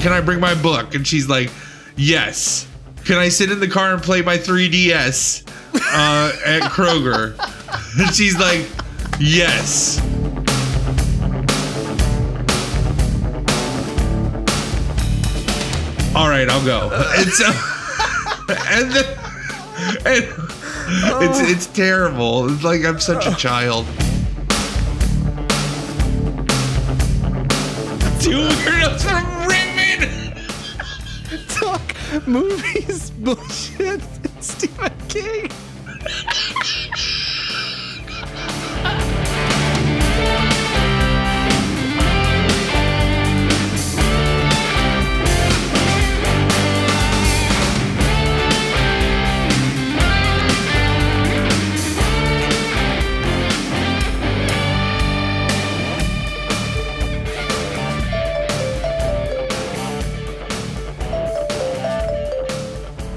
can I bring my book? And she's like, yes. Can I sit in the car and play my 3DS at Kroger? And she's like, yes. All right, I'll go. And so, it's terrible. It's like I'm such a child. Two weirdos from Rimmon. Talk movies, bullshit. Stephen King.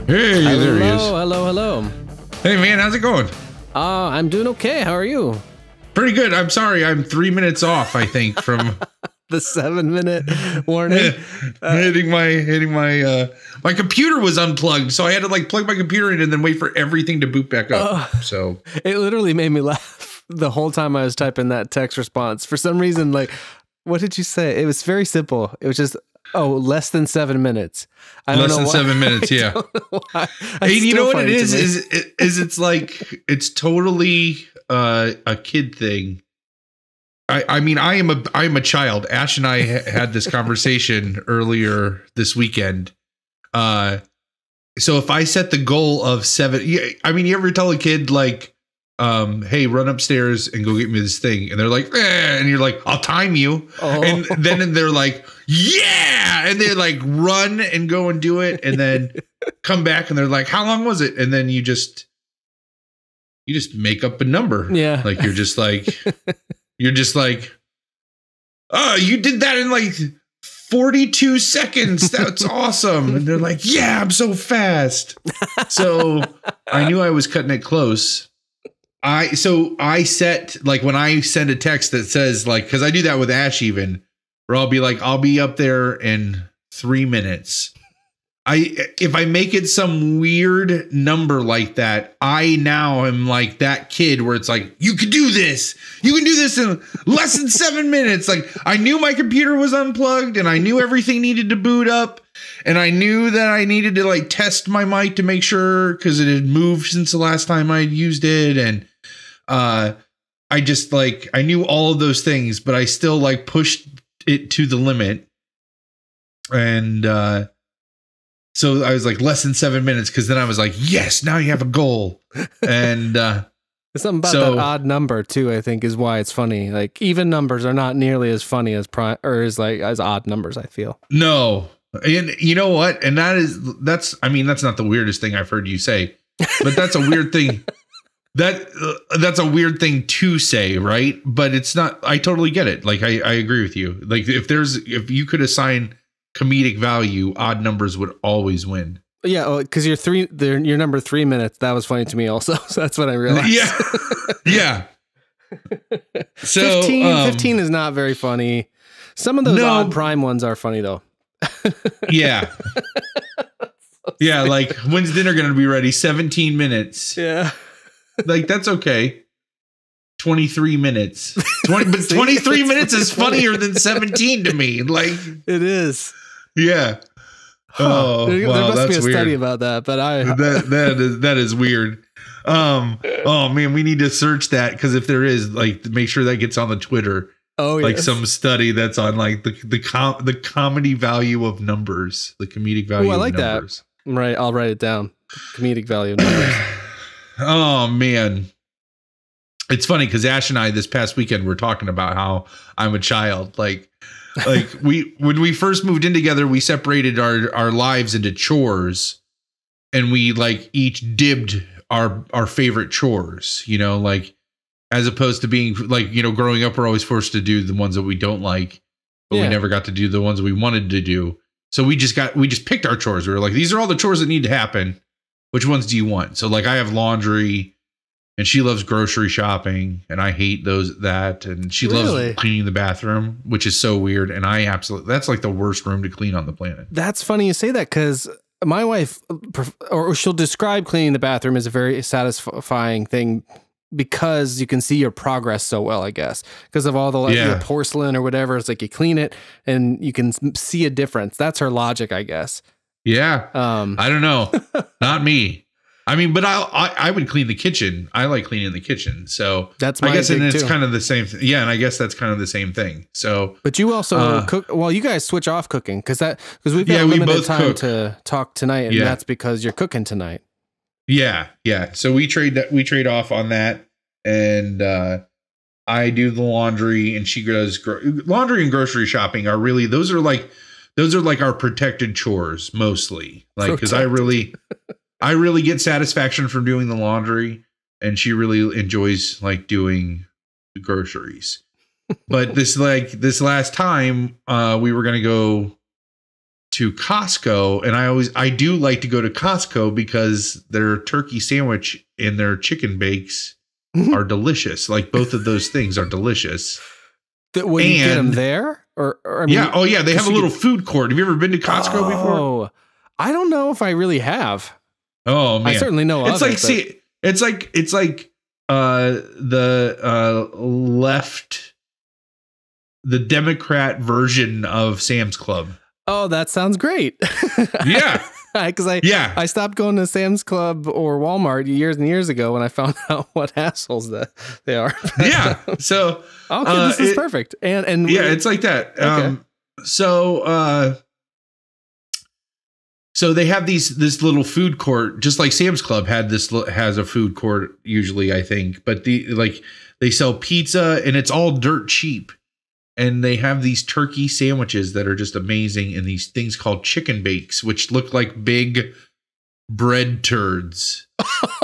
Hey, there he is. Hello. Hey, man, how's it going? I'm doing okay. How are you? Pretty good. I'm sorry. I'm 3 minutes off, I think, from the 7-minute warning. hitting my computer was unplugged, so I had to like plug my computer in and then wait for everything to boot back up. So it literally made me laugh the whole time I was typing that text response. For some reason, like, what did you say? It was very simple. It was just, less than 7 minutes. Less than 7 minutes, yeah. Hey, you know what it is it's like, it's totally a kid thing. I mean, I am a child. Ash and I had this conversation earlier this weekend. So if I set the goal of 7, I mean, you ever tell a kid like, hey, run upstairs and go get me this thing, and they're like, and you're like, I'll time you, and then they're like, yeah, and they like run and go and do it, and then come back and they're like, how long was it? And then you just make up a number. Yeah, like you're just like oh, you did that in like 42 seconds. That's awesome. And they're like, yeah, I'm so fast. So I knew I was cutting it close. I set, like, when I send a text that says, like, because I do that with Ash even, where I'll be like, I'll be up there in 3 minutes. If I make it some weird number like that, I now am like that kid where it's like, you can do this. You can do this in less than 7 minutes. Like, I knew my computer was unplugged and I knew everything needed to boot up. And I knew that I needed to like test my mic to make sure, because it had moved since the last time I'd used it. And I just like, I knew all of those things, but I still like pushed it to the limit. And so I was like less than 7 minutes, because then I was like, yes, now you have a goal. And something about that odd number too, I think, is why it's funny. Like, even numbers are not nearly as funny as as odd numbers, I feel. No. And you know what? And that's not the weirdest thing I've heard you say, but that's a weird thing. That's a weird thing to say, right? But it's not. I totally get it. Like, I agree with you. Like, if you could assign comedic value, odd numbers would always win. Yeah, because your number 3 minutes, that was funny to me also. So that's what I realized. Yeah. So 15 is not very funny. Some of those odd prime ones are funny though. Yeah. Yeah, like, when's dinner gonna be ready? 17 minutes. Yeah. Like, that's okay. 23 minutes. 23 minutes is funnier than 17 to me. Like, it is. Yeah. Oh, there must be a study about that, but that is weird. Oh man, we need to search that, because if there is, like, make sure that gets on the Twitter. Oh, like some study that's on like the comedy value of numbers, the comedic value. I like of numbers. That. Right, I'll write it down. Comedic value of numbers. Oh man, it's funny because Ash and I this past weekend were talking about how I'm a child. Like when we first moved in together, we separated our lives into chores, and we like each dibbed our favorite chores. You know, like, as opposed to being like, you know, growing up, we're always forced to do the ones that we don't like, but we never got to do the ones we wanted to do. So we just picked our chores. We were like, these are all the chores that need to happen. Which ones do you want? So like, I have laundry, And she loves grocery shopping, and I hate that. And she loves cleaning the bathroom, which is so weird. And that's like the worst room to clean on the planet. That's funny you say that, because my wife, or she'll describe cleaning the bathroom as a very satisfying thing because you can see your progress so well, I guess, because of all the your porcelain or whatever. It's like you clean it and you can see a difference. That's her logic, I guess. Yeah. I don't know. Not me. I mean, but I would clean the kitchen. I like cleaning the kitchen. So that's my I guess, and it's too. kind of the same. Yeah. And I guess that's kind of the same thing. So, but you also cook. Well, you guys switch off cooking because we've got limited time to talk tonight, and that's because you're cooking tonight. Yeah. Yeah. So we trade off on that. And, I do the laundry, and she does laundry and grocery shopping are really, those are like our protected chores mostly. Like, because I really get satisfaction from doing the laundry, and she really enjoys like doing the groceries. But this last time we were going to go to Costco, and I do like to go to Costco because their turkey sandwich and their chicken bakes are delicious. Like both of those things are delicious. When you get them there? Or I mean, yeah. Oh yeah. They have a little food court. Have you ever been to Costco before? Oh, I don't know if I really have. Oh man, I certainly know. It's like it's like the left, the Democrat version of Sam's Club. Oh, that sounds great. Yeah, because I stopped going to Sam's Club or Walmart years and years ago when I found out what assholes that they are. Yeah, so okay, this is perfect. And yeah, it's like that. Okay. So they have this little food court, just like Sam's Club has a food court usually, I think. But they sell pizza, and it's all dirt cheap. And they have these turkey sandwiches that are just amazing, and these things called chicken bakes, which look like big bread turds.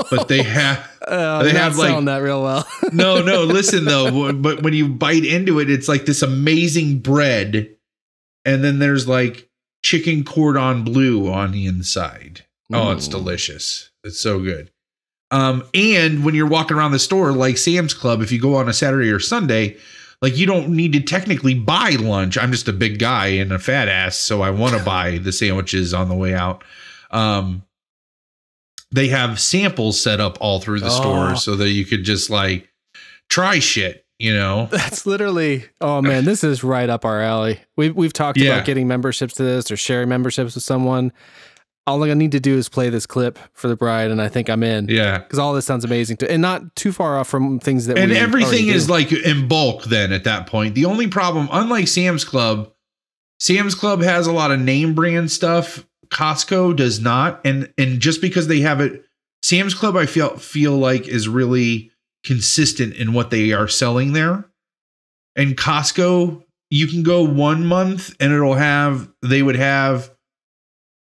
But they have selling that real well. No, listen though. But when you bite into it, it's like this amazing bread, and then there's like chicken cordon bleu on the inside. Oh, it's delicious. It's so good. And when you're walking around the store, like Sam's Club, if you go on a Saturday or Sunday, like you don't need to technically buy lunch. I'm just a big guy and a fat ass, so I want to buy the sandwiches on the way out. They have samples set up all through the store so that you could just like try shit. You know, that's literally, oh man, this is right up our alley. We've talked about getting memberships to this or sharing memberships with someone. All I need to do is play this clip for the bride, and I think I'm in. Yeah, because all this sounds amazing and not too far off from things that. And everything is like in bulk. Then at that point, the only problem, unlike Sam's Club has a lot of name brand stuff. Costco does not, and just because they have it, Sam's Club I feel like is really consistent in what they are selling there. And Costco, you can go 1 month and they would have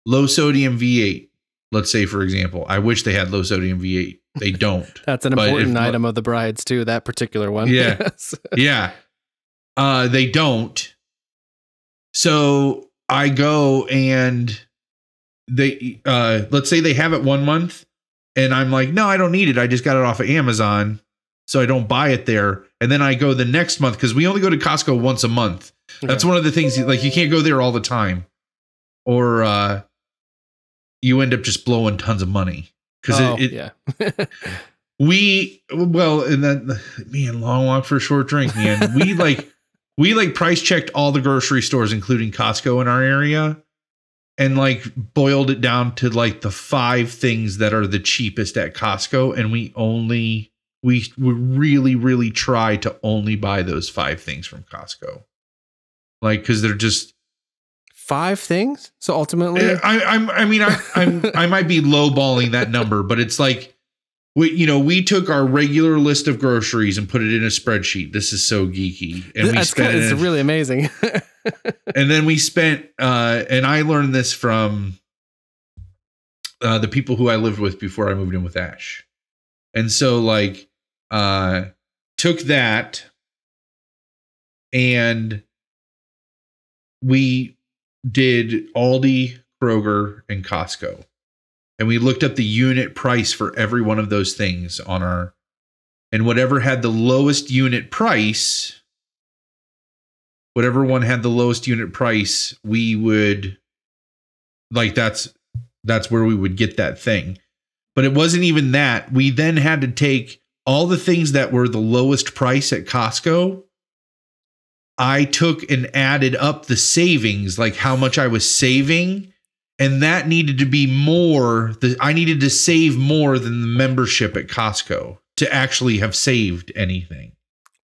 low sodium V8. Let's say, for example, I wish they had low sodium V8. They don't. That's an important item of the bride's too, that particular one. Yeah. Yes. Yeah. They don't. So I go and they, let's say they have it 1 month and I'm like, no, I don't need it. I just got it off of Amazon. So I don't buy it there. And then I go the next month because we only go to Costco once a month. That's one of the things, like you can't go there all the time or you end up just blowing tons of money. Because and then, man, long walk for a short drink, man. we price checked all the grocery stores, including Costco in our area, and like boiled it down to like the 5 things that are the cheapest at Costco. And we really, really try to only buy those 5 things from Costco. Like, cause they're just 5 things. So ultimately I might be lowballing that number, but it's like, we took our regular list of groceries and put it in a spreadsheet. This is so geeky. And it's really amazing. And then we spent, and I learned this from the people who I lived with before I moved in with Ash. And so like, took that and we did Aldi, Kroger, and Costco. And we looked up the unit price for every one of those things on our and whatever had the lowest unit price, whatever one had the lowest unit price, we would like that's where we would get that thing. But it wasn't even that. We then had to take all the things that were the lowest price at Costco. I took and added up the savings, like how much I was saving, and that needed to be more. I needed to save more than the membership at Costco to actually have saved anything.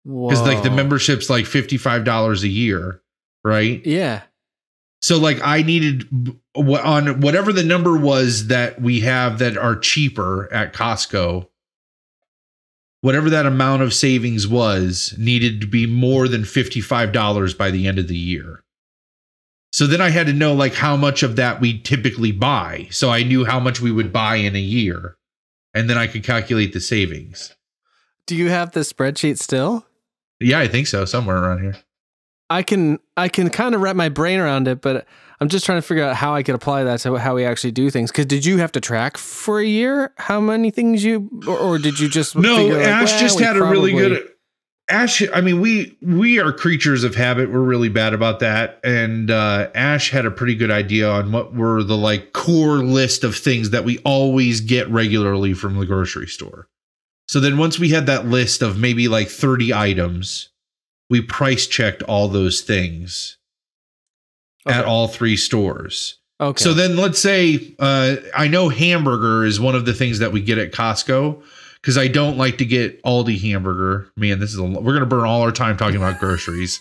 Because like the membership's like $55 a year, right? Yeah. So like I needed on whatever the number was that we have that are cheaper at Costco, whatever that amount of savings was needed to be more than $55 by the end of the year. So then I had to know like how much of that we typically buy. So I knew how much we would buy in a year, and then I could calculate the savings. Do you have the spreadsheet still? Yeah, I think so. Somewhere around here. I can kind of wrap my brain around it, but I'm just trying to figure out how I could apply that to how we actually do things. Because did you have to track for a year how many things or did you just no? Ash just had a really good. Ash, I mean, we are creatures of habit. We're really bad about that. And Ash had a pretty good idea on what were the like core list of things that we always get regularly from the grocery store. So then once we had that list of maybe like 30 items, we price checked all those things at all three stores. Okay. So then let's say I know hamburger is one of the things that we get at Costco, because I don't like to get Aldi hamburger. Man, we're going to burn all our time talking about groceries.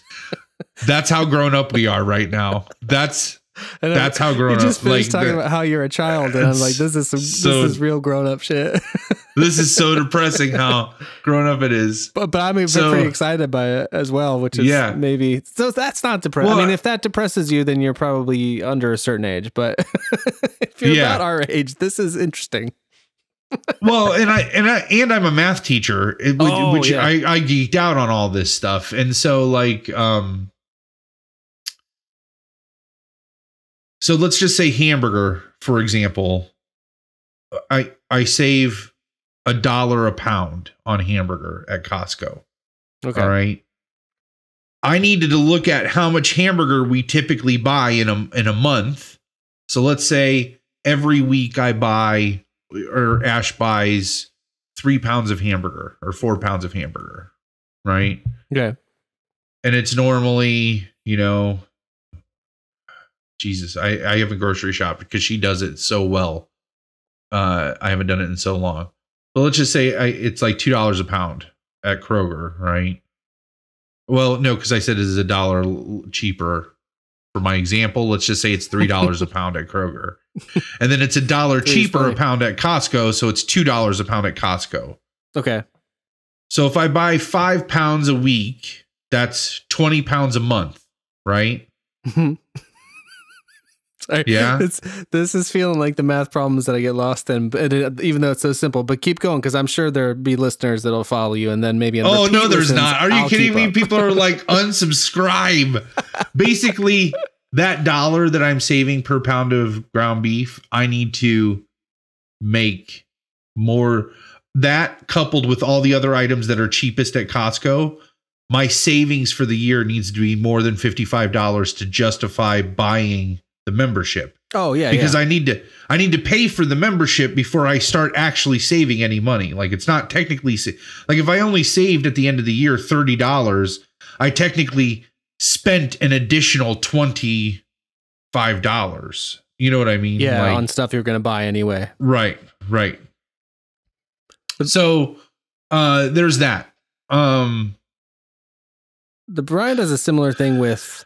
That's how grown up we are right now. That's how grown up. You just finished talking about how you're a child, and I'm like, this is real grown up shit. This is so depressing how grown up it is. But I'm pretty excited by it as well, which is maybe so that's not depressing. Well, I mean, if that depresses you, then you're probably under a certain age. But if you're about our age, this is interesting. Well, and I'm a math teacher, which I geeked out on all this stuff, and so like so let's just say hamburger, for example. I save $1 a pound on hamburger at Costco. Okay. All right. I needed to look at how much hamburger we typically buy in a month. So let's say every week I buy, or Ash buys 3 pounds of hamburger or 4 pounds of hamburger. Right. Okay. And it's normally, Jesus, I haven't grocery shopped because she does it so well. I haven't done it in so long. But let's just say it's like $2 a pound at Kroger, right? Well, no, because I said it is $1 cheaper for my example. Let's just say it's $3 a pound at Kroger. And then it's $1 cheaper a pound at Costco. So it's $2 a pound at Costco. Okay. So if I buy 5 pounds a week, that's 20 pounds a month, right? Sorry. Yeah, this is feeling like the math problems that I get lost in, even though it's so simple. But keep going, because I'm sure there'll be listeners that'll follow you, and then maybe. Oh no, there's not. Are you kidding me? People are like unsubscribe. Basically, that $1 that I'm saving per pound of ground beef, I need to make more. That coupled with all the other items that are cheapest at Costco, my savings for the year needs to be more than $55 to justify buying the membership. Oh yeah, because I need to pay for the membership before I start actually saving any money. Like it's not technically like if I only saved at the end of the year $30, I technically spent an additional $25. You know what I mean? Yeah, like, on stuff you're going to buy anyway. Right. So there's that. The bride does a similar thing with.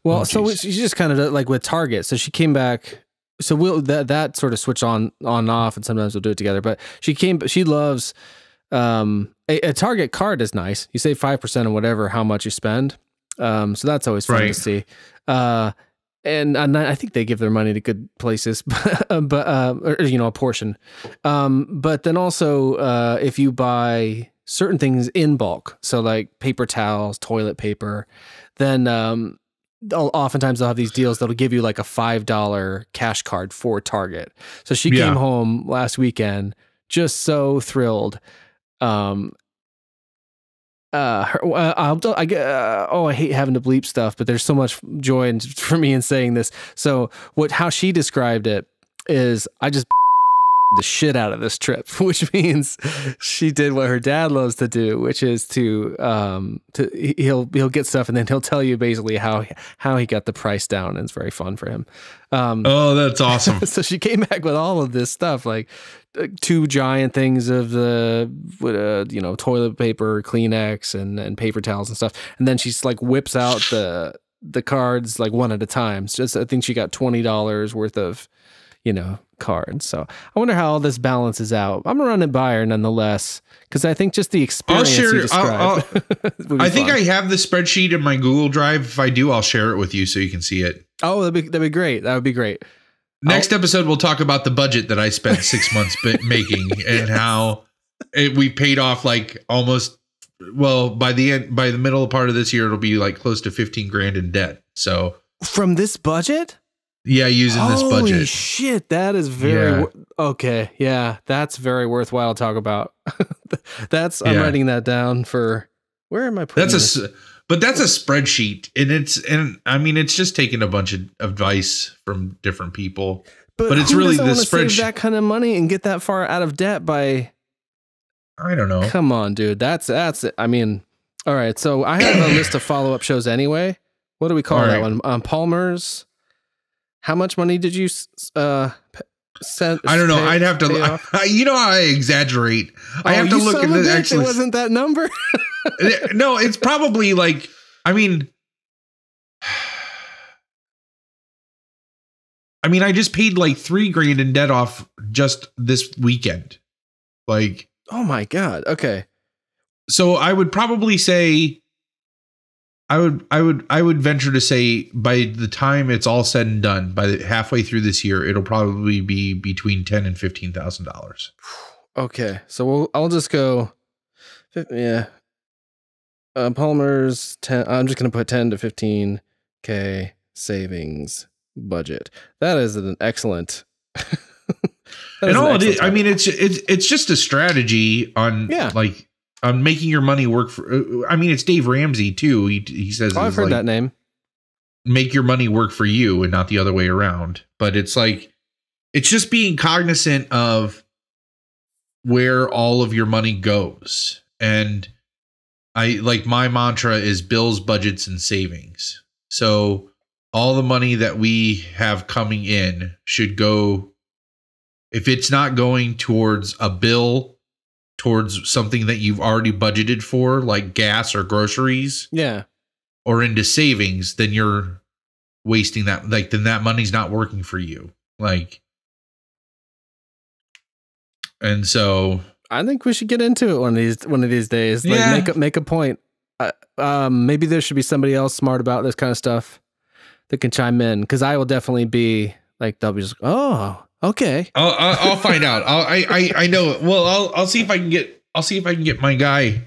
Well, so she just kind of like with Target. So she came back. So we'll that sort of switch on off, and sometimes we'll do it together. But she loves a Target card is nice. You save 5% on whatever how much you spend. So that's always fun to see. And I think they give their money to good places, but a portion. But then also if you buy certain things in bulk, so like paper towels, toilet paper, then oftentimes they'll have these deals that'll give you like a $5 cash card for Target. So she came home last weekend just so thrilled. I hate having to bleep stuff, but there's so much joy for me in saying this. So how she described it is, I just the shit out of this trip, which means she did what her dad loves to do, which is he'll get stuff and then he'll tell you basically how he got the price down, and it's very fun for him. Oh, that's awesome. So she came back with all of this stuff, like 2 giant things of the toilet paper, Kleenex, and paper towels and stuff, and then she's like whips out the cards like one at a time. So I think she got $20 worth of cards. So I wonder how all this balances out. I'm gonna run it by her nonetheless, because I think just the experience you described. I think I have the spreadsheet in my Google Drive. If I do, I'll share it with you so you can see it. Oh, that'd be great. That would be great. Next episode, we'll talk about the budget that I spent 6 months making, and how we paid off like almost. Well, by the middle part of this year, it'll be like close to 15 grand in debt. So from this budget. Yeah, using this budget. Holy shit, that is very okay. Yeah, that's very worthwhile to talk about. I'm writing that down for where am I putting this? But that's a spreadsheet, and it's just taking a bunch of advice from different people. But it's really the spreadsheet. Save that kind of money and get that far out of debt by. I don't know. Come on, dude. That's it. I mean, all right. So I have a list of follow-up shows anyway. What do we call that one? Palmer's. How much money did you send? I don't know. I'd have to. You know how I exaggerate. I have to look at this. Actually, it wasn't that number. No, it's probably like. I mean, I just paid like $3 grand in debt off just this weekend. Like, oh my god. Okay. So I would probably say. I would venture to say by the time it's all said and done, halfway through this year, it'll probably be between $10,000 and $15,000. Okay, so I'll just go, yeah. Palmer's 10. I'm just gonna put 10 to 15K savings budget. That is an excellent. And all it is, it's just a strategy on on making your money work for. It's Dave Ramsey too. He says, I've heard that name. Make your money work for you and not the other way around. But it's like, it's just being cognizant of where all of your money goes. And my mantra is bills, budgets, and savings. So all the money that we have coming in should go, if it's not going towards a bill, towards something that you've already budgeted for, like gas or groceries, or into savings, then you're wasting that. Like, then that money's not working for you. Like, and so I think we should get into it one of these days. Like, make a point. Maybe there should be somebody else smart about this kind of stuff that can chime in, because I will definitely be like, they'll be just, oh. Okay. I'll find out. I know. Well, I'll see if I can get my guy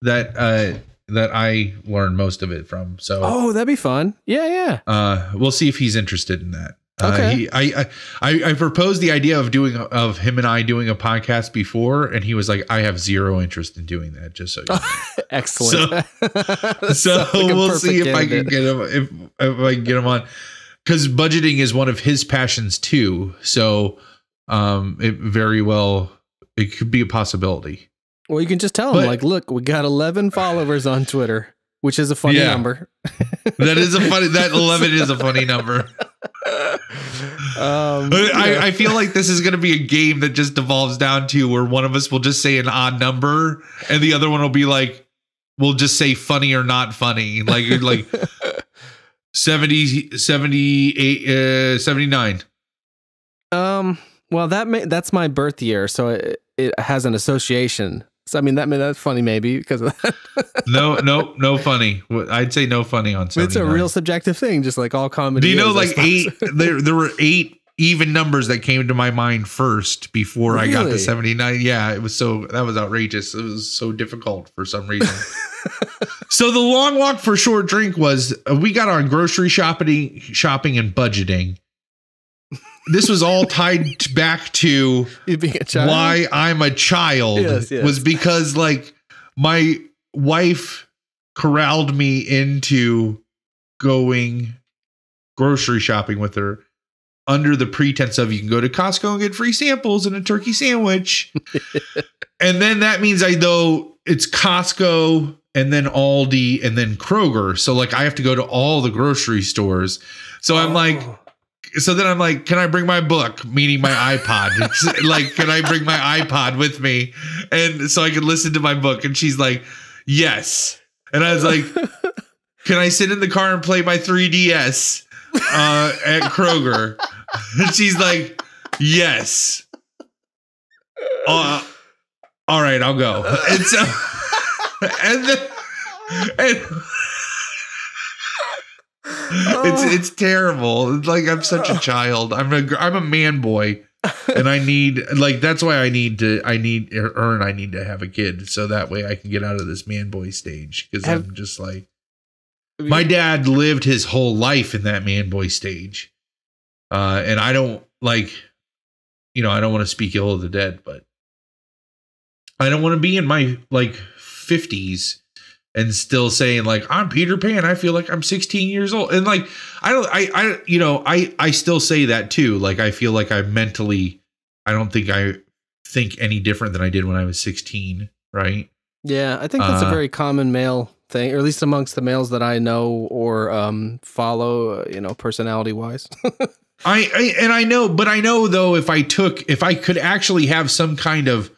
that I learned most of it from. So that'd be fun. Yeah. We'll see if he's interested in that. Okay. I proposed the idea of him and I doing a podcast before, and he was like, I have zero interest in doing that. Just so you know. Excellent. So we'll see if I can get him if I can get him on. Because budgeting is one of his passions too, so it could be a possibility. Well, you can just tell him, like, look, we got 11 followers on Twitter, which is a funny number. That 11 is a funny number. I feel like this is going to be a game that just devolves down to where one of us will just say an odd number, and the other one will be like, we'll just say funny or not funny, like. 70, 78, 79. Well, that's my birth year, so it has an association. So that's funny, maybe because of that. no funny. I'd say no funny on 79. It's a real subjective thing, just like all comedy. Do you know, like 8? There were 8 even numbers that came to my mind first before I got to 79. Yeah, that was outrageous. It was so difficult for some reason. So the long walk for short drink was, we got on grocery shopping and budgeting. this was all tied back to You being a child? why I'm a child. Yes. Was because like my wife corralled me into going grocery shopping with her under the pretense of you can go to Costco and get free samples and a turkey sandwich. And then that means it's Costco and then Aldi and then Kroger. So like I have to go to all the grocery stores. So I'm like, can I bring my book, meaning my iPod? Like, can I bring my iPod with me? And so I can listen to my book. And she's like, yes. And I was like, can I sit in the car and play my 3DS at Kroger? And she's like, yes. All right, I'll go. And so, it's terrible. It's like I'm such a child. I'm a man boy, and I need that's why I need to have a kid so that way I can get out of this man boy stage because I'm just like my dad lived his whole life in that man boy stage, and I don't I don't want to speak ill of the dead, but I don't want to be in my 50s and still saying like I'm Peter Pan. I feel like I'm 16 years old, and like I still say that too. Like I feel like I don't think I think any different than I did when I was 16. Right? Yeah, I think that's a very common male thing, or at least amongst the males that I know or follow. Personality wise. I know though if I could actually have some kind of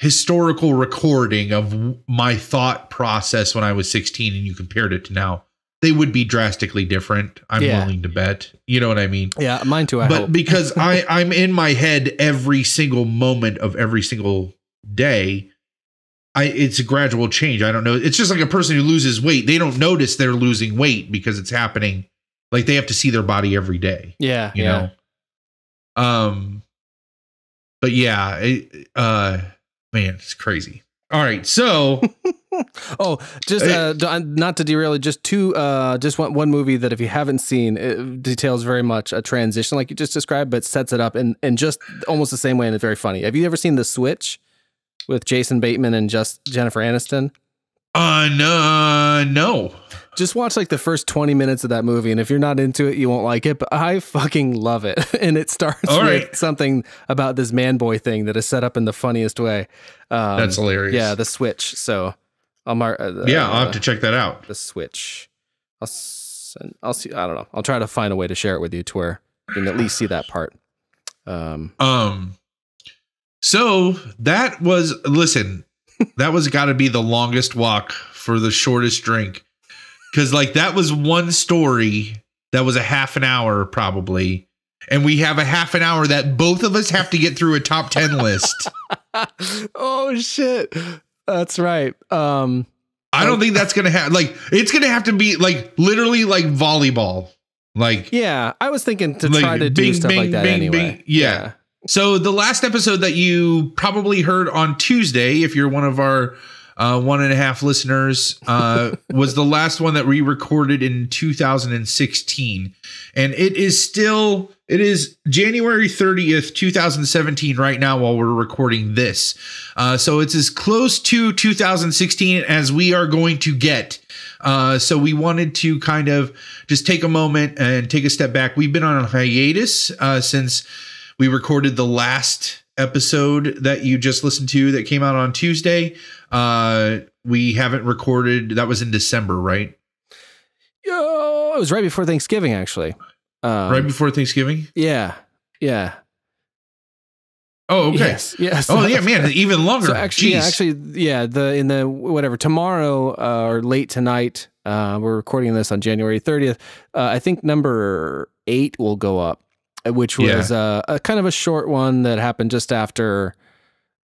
historical recording of my thought process when I was 16 and you compared it to now, they would be drastically different. I'm willing to bet. You know what I mean? Yeah, mine too. But because I'm in my head every single moment of every single day, it's a gradual change. I don't know. It's just like a person who loses weight. They don't notice they're losing weight because it's happening. Like they have to see their body every day. Yeah. You know? But yeah, man, it's crazy. All right, so not to derail it, just one movie that if you haven't seen, it details very much a transition like you just described, but sets it up in just almost the same way, and it's very funny. Have you ever seen The Switch with Jason Bateman and Jennifer Aniston? No. Just watch the first 20 minutes of that movie, and if you're not into it, you won't like it, but I fucking love it. And it starts with something about this man boy thing that is set up in the funniest way. That's hilarious. Yeah, The Switch. So I'll have to check that out. The Switch. I'll see. I don't know. I'll try to find a way to share it with you to where you can at least see that part. So that was got to be the longest walk for the shortest drink. Because that was one story that was a half an hour probably. And we have a half an hour that both of us have to get through a top 10 list. Oh, shit. That's right. I don't think that's going to happen. It's going to have to be literally volleyball. Yeah, I was thinking to try to do stuff like that anyway. Yeah. So the last episode that you probably heard on Tuesday, if you're one of our 1.5 listeners, was the last one that we recorded in 2016. And it is January 30th, 2017 right now while we're recording this. So it's as close to 2016 as we are going to get. So we wanted to kind of just take a moment and take a step back. We've been on a hiatus since we recorded the last episode that you just listened to that came out on Tuesday. We haven't recorded. That was in December, right? It was right before Thanksgiving, actually. Right before Thanksgiving? Yeah. Oh, okay. Yes. Oh, yeah, man, even longer. So actually, tomorrow or late tonight, we're recording this on January 30th. I think number 8 will go up, which was a kind of a short one that happened just after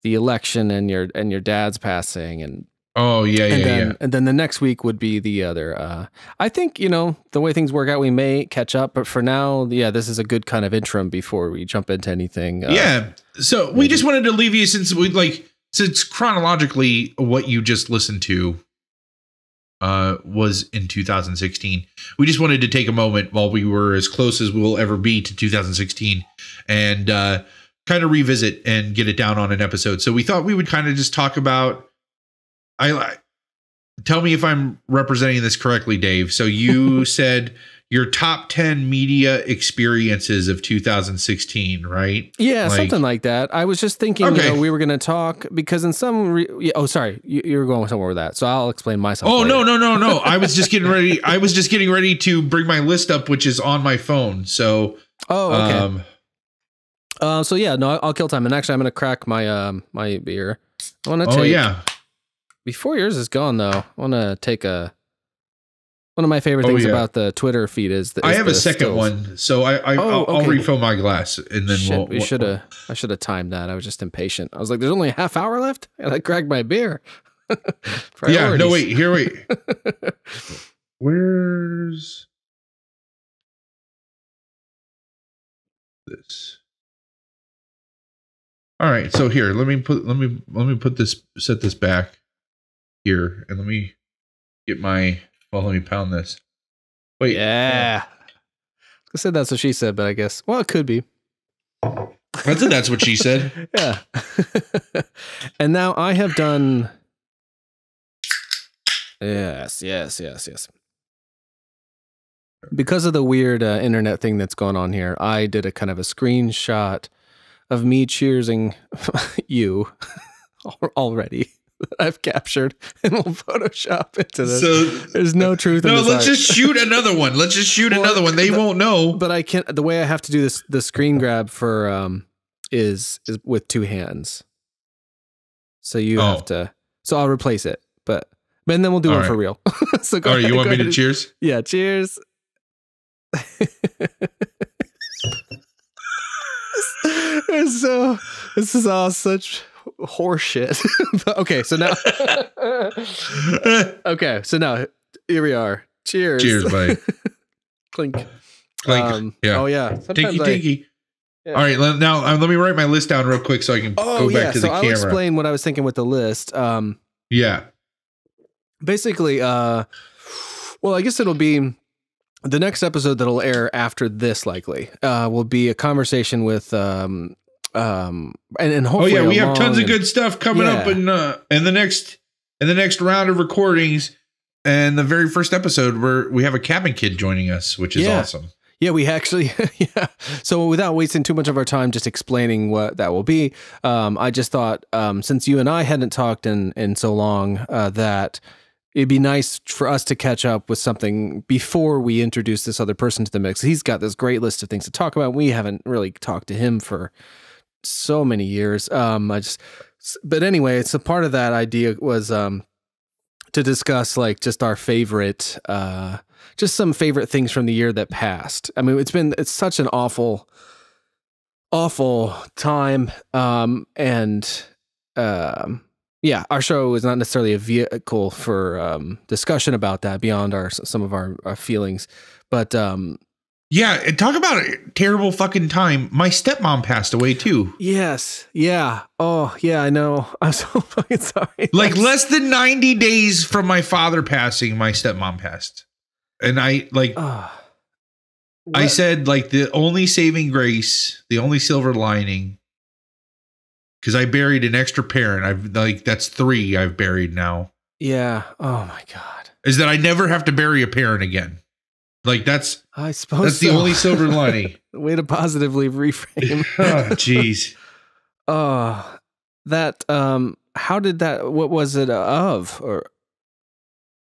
the election and your dad's passing. And and then the next week would be the other. I think, the way things work out, we may catch up, but for now, this is a good kind of interim before we jump into anything. So we just wanted to leave you since chronologically what you just listened to was in 2016. We just wanted to take a moment while we were as close as we'll ever be to 2016 and kind of revisit and get it down on an episode. So we thought we would kind of just talk about, tell me if I'm representing this correctly, Dave. So you said your top 10 media experiences of 2016, right? Yeah, something like that. I was just thinking, we were going to talk because in some, sorry, you were going somewhere with that. So I'll explain myself. Oh, later. No. I was just getting ready. I was just getting ready to bring my list up, which is on my phone. So, okay. So yeah, no, I'll kill time. And actually I'm going to crack my, my beer. I want to take, before yours is gone though, I want to take one of my favorite things about the Twitter feed is that I have a second one, so I'll refill my glass and then I should have timed that. I was just impatient. I was like, "There's only a half hour left," and I cracked my beer. Yeah, no, wait. Where's this? All right, so here, let me put this, set this back here, and let me get my. Well, let me pound this. Wait. Yeah. I said that's what she said, but I guess, well, it could be. I said that's what she said. Yeah. And now I have done. Yes. Because of the weird internet thing that's going on here, I did a kind of a screenshot of me cheersing you already. I've captured and we'll Photoshop into this. So there's no truth. No, let's just shoot another one. Let's just shoot another one. They won't know. But I can't. The way I have to do this, the screen grab for is with two hands. So you have to. So I'll replace it. But then we'll do it for real. So go ahead, you want me to cheers? Yeah, cheers. So this is all such horseshit. Okay, so now here we are. Cheers, buddy. Clink. Yeah. Oh yeah. Tinky. Yeah. All right, now let me write my list down real quick so I can go back to the camera. I'll explain what I was thinking with the list. Basically, well, I guess it'll be the next episode that'll air after this. Likely, will be a conversation with and hopefully we have tons of good stuff coming up in the next round of recordings, and the very first episode where we have a cabin kid joining us, which is awesome. Yeah, we actually, So without wasting too much of our time just explaining what that will be, I just thought, since you and I hadn't talked in so long, that it'd be nice for us to catch up with something before we introduce this other person to the mix. He's got this great list of things to talk about. We haven't really talked to him for so many years. But anyway, it's a part of that idea was to discuss like just our favorite, just some favorite things from the year that passed. I mean, it's such an awful time. Our show is not necessarily a vehicle for discussion about that beyond some of our feelings, but yeah, talk about a terrible fucking time. My stepmom passed away too. Yes. Yeah. Oh, yeah, I know. I'm so fucking sorry. Like less than 90 days from my father passing, my stepmom passed. And I said like the only saving grace, the only silver lining, because I buried an extra parent. That's 3 I've buried now. Yeah. Oh my God. Is that I never have to bury a parent again. Like I suppose that's the only silver lining. Way to positively reframe. Oh, jeez. How did that? What was it of? Or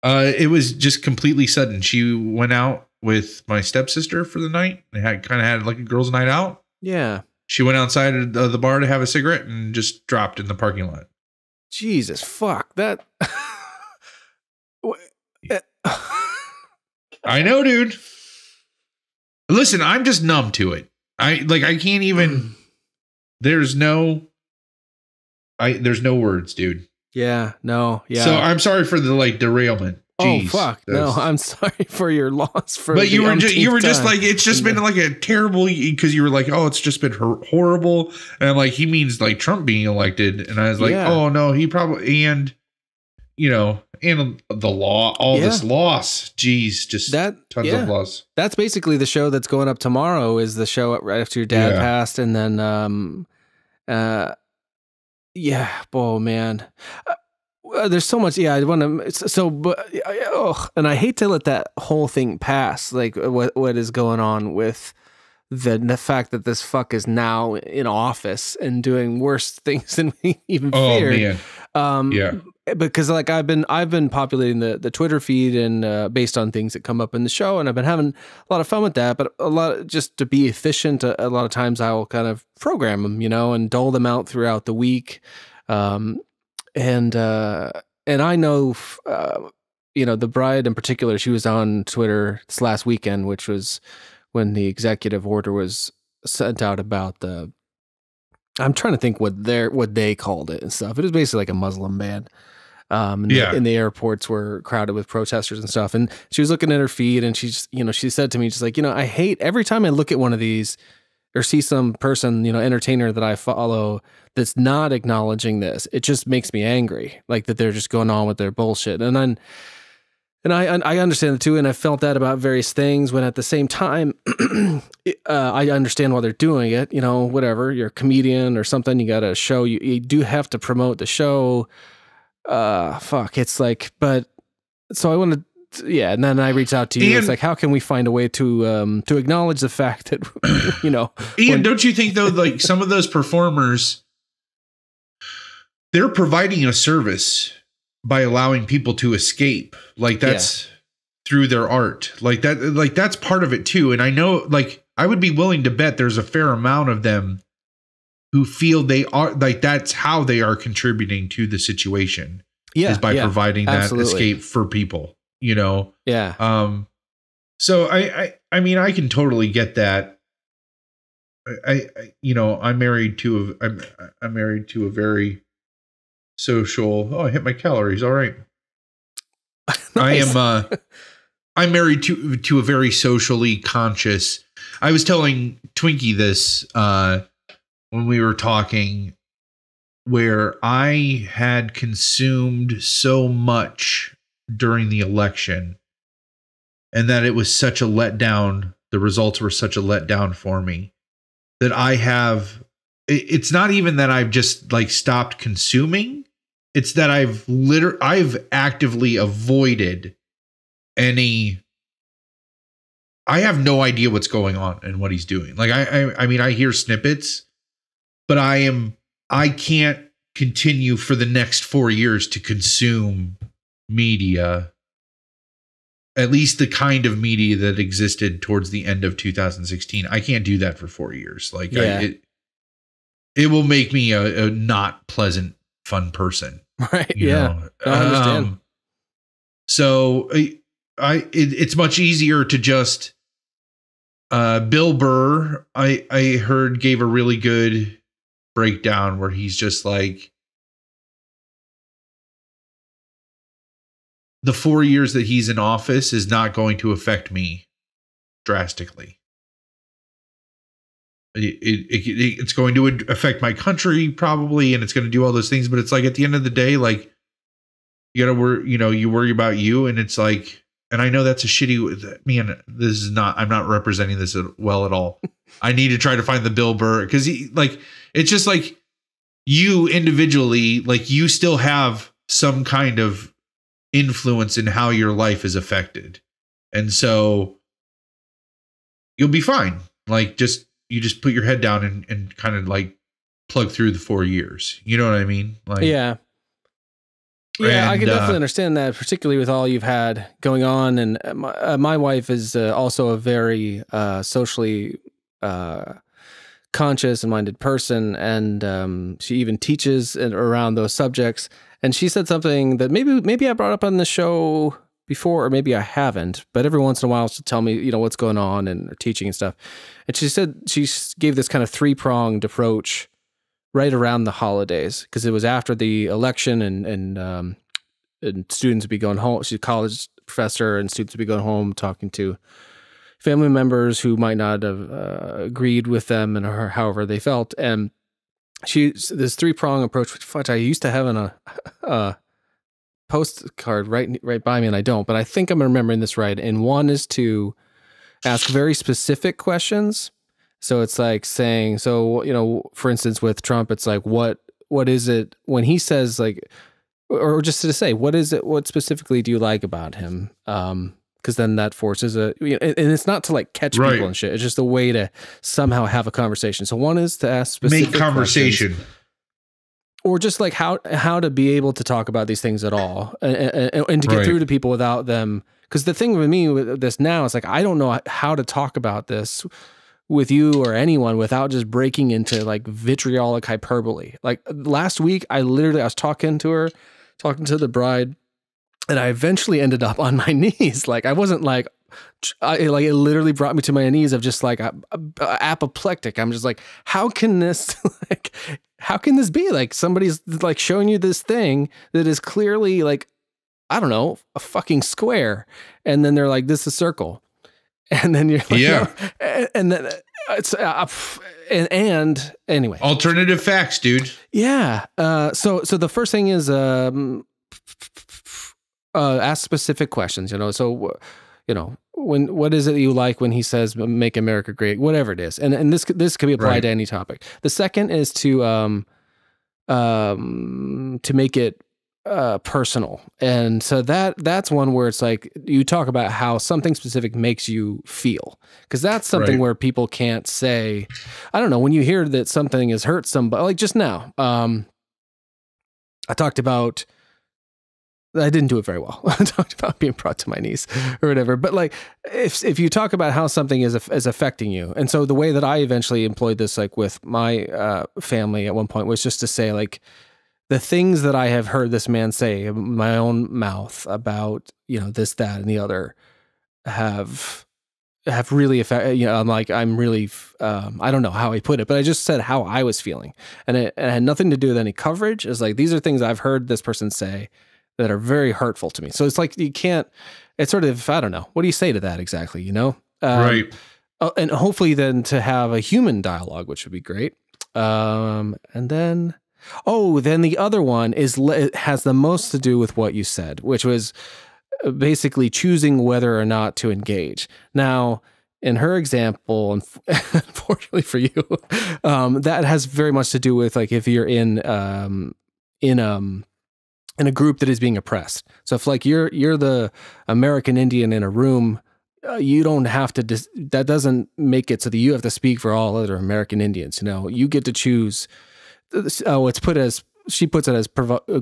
it was just completely sudden. She went out with my stepsister for the night. They had like a girls' night out. Yeah. She went outside of the bar to have a cigarette and just dropped in the parking lot. Jesus, fuck that. I know, dude. Listen, I'm just numb to it. I can't even. There's no words, dude. Yeah, no, yeah. So I'm sorry for the derailment. Jeez, oh fuck, no, I'm sorry for your loss. But you were just like, it's just been like a terrible, because you were like, oh, it's just been horrible, and I'm like, he means like Trump being elected, and I was like, oh no, he probably, and And the law, all this loss. Geez, just tons of loss. That's basically the show that's going up tomorrow, is the show right after your dad passed. And then, oh man. There's so much. Yeah, I want to. And I hate to let that whole thing pass. Like what is going on with the fact that this fuck is now in office and doing worse things than we even feared. Man. Because like I've been populating the Twitter feed and based on things that come up in the show, and I've been having a lot of fun with that. But just to be efficient, a lot of times I will kind of program them, and dole them out throughout the week. And I know, the bride in particular, she was on Twitter this last weekend, which was when the executive order was sent out about I'm trying to think what they called it and stuff. It was basically like a Muslim ban. And the airports were crowded with protesters and stuff. And she was looking at her feed, and she said to me, she's like, I hate every time I look at one of these or see some person, entertainer that I follow that's not acknowledging this, it just makes me angry. Like that they're just going on with their bullshit. And I understand it too, and I felt that about various things. When at the same time, I understand why they're doing it. Whatever, you're a comedian or something, you got a show. You do have to promote the show. It's like, but so I want to, and then I reach out to you. It's like, how can we find a way to acknowledge the fact that Ian, don't you think though, like some of those performers, they're providing a service by allowing people to escape, like that's through their art, like that's part of it too. And I know, like, I would be willing to bet there's a fair amount of them who feel they are, like, that's how they are contributing to the situation, is by providing that escape for people, So I mean, I can totally get that. I'm married to a very social. Oh, I hit my calories. All right. Nice. I'm married to a very socially conscious. I was telling Twinkie this when we were talking, where I had consumed so much during the election, and that it was such a letdown. The results were such a letdown for me that it's not even that I've just like stopped consuming. It's that I've actively avoided any. I have no idea what's going on and what he's doing. Like I mean, I hear snippets, but I can't continue for the next 4 years to consume media, at least the kind of media that existed towards the end of 2016. I can't do that for 4 years. Like it will make me a not pleasant, fun person. Right. I understand. So it's much easier to just, Bill Burr, I heard, gave a really good breakdown where he's just like, the 4 years that he's in office is not going to affect me drastically. It's going to affect my country probably, and it's going to do all those things. But it's like, at the end of the day, like, you gotta worry, you worry about you. And it's like, and I know that's a shitty, man, I'm not representing this well at all. I need to try to find the Bill Burr, because it's just like, you individually, like, you still have some kind of influence in how your life is affected. And so you'll be fine. Like, you just put your head down and kind of like plug through the 4 years. You know what I mean? Like, yeah, I can definitely understand that, particularly with all you've had going on. And my wife is also a very socially conscious and minded person, and she even teaches around those subjects. And she said something that maybe I brought up on the show before, or maybe I haven't, but every once in a while she'll tell me, what's going on and teaching and stuff. And she said she gave this kind of 3-pronged approach right around the holidays, because it was after the election, and students would be going home. She's a college professor, and students would be going home talking to family members who might not have agreed with them and however they felt. And this 3-pronged approach, which I used to have in postcard right by me, and I don't, but I think I'm remembering this right. And one is to ask very specific questions. So it's like saying, so, you know, for instance, with Trump, it's like, what is it when he says like, or just to say, what specifically do you like about him? Because then that forces and it's not to like catch people and shit. It's just a way to somehow have a conversation. So one is to ask specific make conversation. Or just like how to be able to talk about these things at all and to get through to people without them. Because the thing with me with this now is like, I don't know how to talk about this with you or anyone without just breaking into like vitriolic hyperbole. Like last week, I was talking to the bride, and I eventually ended up on my knees. Like I wasn't like, it literally brought me to my knees of just like apoplectic. I'm just like, how can this be like somebody's like showing you this thing that is clearly like, I don't know, a fucking square. And then they're like, this is a circle. And then you're like, and then it's, and anyway, alternative facts, dude. Yeah. So the first thing is, ask specific questions, you know, so, you know, what is it you like when he says, make America great, whatever it is. And this could be applied to any topic. The second is to make it, personal. And so that's one where it's like, you talk about how something specific makes you feel. Cause that's something where people can't say, I don't know, when you hear that something has hurt somebody, like just now, I talked about, I didn't do it very well. I talked about being brought to my knees or whatever. But like, if you talk about how something is affecting you, and so the way that I eventually employed this, like with my family at one point, was just to say like, the things that I have heard this man say in my own mouth about, you know, this, that, and the other have really affected, you know, I'm really, I don't know how he put it, but I just said how I was feeling, and it had nothing to do with any coverage. It's like, these are things I've heard this person say that are very hurtful to me. So it's like, it's sort of, I don't know. What do you say to that exactly? You know? Right. And hopefully then to have a human dialogue, which would be great. And then the other one has the most to do with what you said, which was basically choosing whether or not to engage. Now, in her example, unfortunately for you, that has very much to do with like if you're in a group that is being oppressed. So if like you're the American Indian in a room, you don't have to. That doesn't make it so that you have to speak for all other American Indians. You know, you get to choose. She puts it as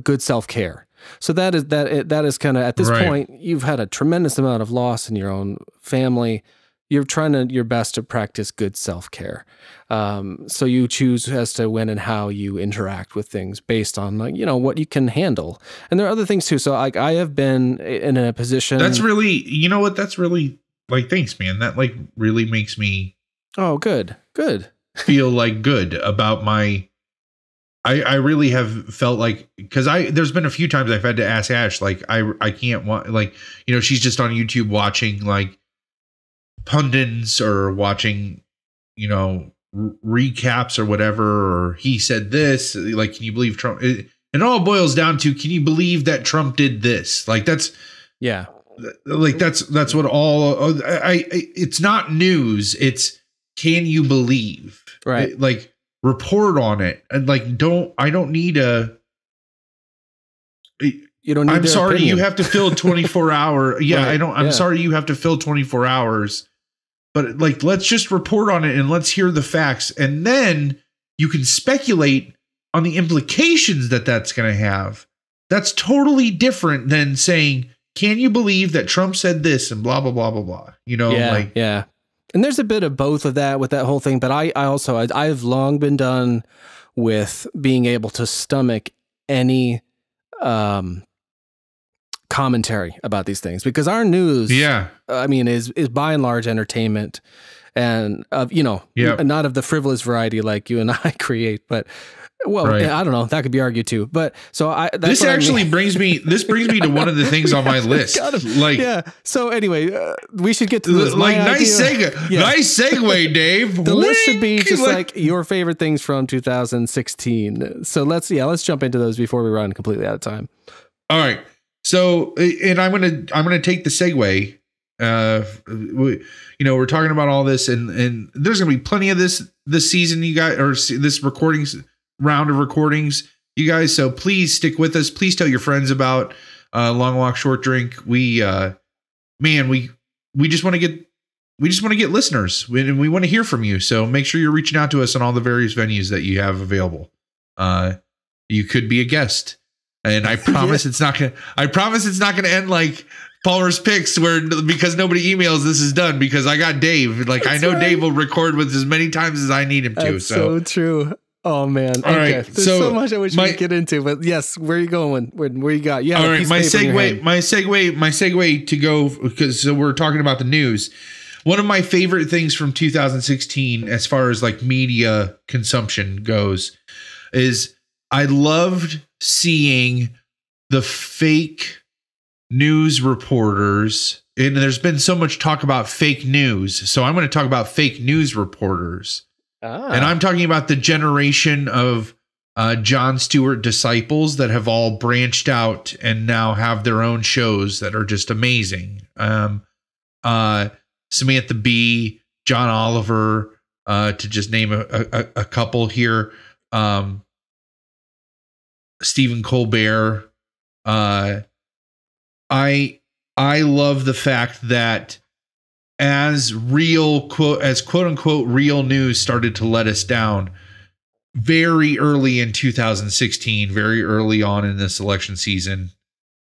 good self-care. So that is kind of, at this point, you've had a tremendous amount of loss in your own family. You're trying your best to practice good self-care. So you choose as to when and how you interact with things based on, like, you know, what you can handle. And there are other things too. So like I have been in a position. That's really, you know what? That's really like, thanks, man. That like really makes me. Oh, good. Feel like good about my. I really have felt like, because there's been a few times I've had to ask Ash, like, I can't want, like, you know, she's just on YouTube watching like pundits or watching, you know, recaps or whatever, or he said this, like, can you believe Trump? It all boils down to, can you believe that Trump did this? Like, that's, yeah, like, that's what it's not news. It's, can you believe? Right. Like, report on it, and like, I don't need a. You don't need. I'm sorry, opinion. you have to fill 24 hour. Yeah, right. I don't. I'm sorry, you have to fill 24 hours. But like, let's just report on it and let's hear the facts, and then you can speculate on the implications that that's going to have. That's totally different than saying, "Can you believe that Trump said this?" and blah blah blah blah blah. You know, yeah. And there's a bit of both of that with that whole thing. But I've long been done with being able to stomach any commentary about these things, because our news, I mean, is by and large entertainment, and not of the frivolous variety like you and I create, but. Well, I don't know. That could be argued too, but so this actually brings me to one of the things on my list. Like, yeah. So anyway, we should get to this. Like, nice segue, Dave. The list should be just like your favorite things from 2016. So let's jump into those before we run completely out of time. All right. So, and I'm gonna take the segue. We're talking about all this, and there's gonna be plenty of this season, you guys, or this round of recordings, you guys. So please stick with us. Please tell your friends about Long Walk Short Drink. We just want to get listeners, and we want to hear from you. So make sure you're reaching out to us on all the various venues that you have available. You could be a guest. And I promise it's not gonna end like Palmer's Picks, because nobody emails, this is done, because I got Dave. Like, I know right. Dave will record with as many times as I need him to. That's so true. Oh man. All right. There's so much I wish we could get into, but yes, where are you going? Where you got? Yeah. All right. My segue to go, because we're talking about the news. One of my favorite things from 2016, as far as like media consumption goes, is I loved seeing the fake news reporters, and there's been so much talk about fake news. So I'm going to talk about fake news reporters. And I'm talking about the generation of Jon Stewart disciples that have all branched out and now have their own shows that are just amazing. Samantha Bee, John Oliver, to just name a couple here. Stephen Colbert. I love the fact that as quote unquote real news started to let us down very early in 2016, very early on in this election season,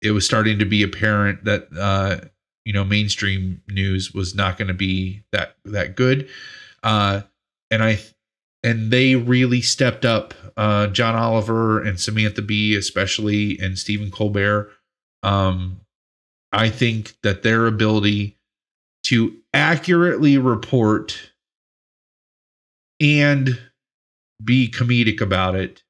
it was starting to be apparent that mainstream news was not going to be that good. And they really stepped up, John Oliver and Samantha Bee, especially, and Stephen Colbert. I think that their ability to accurately report and be comedic about it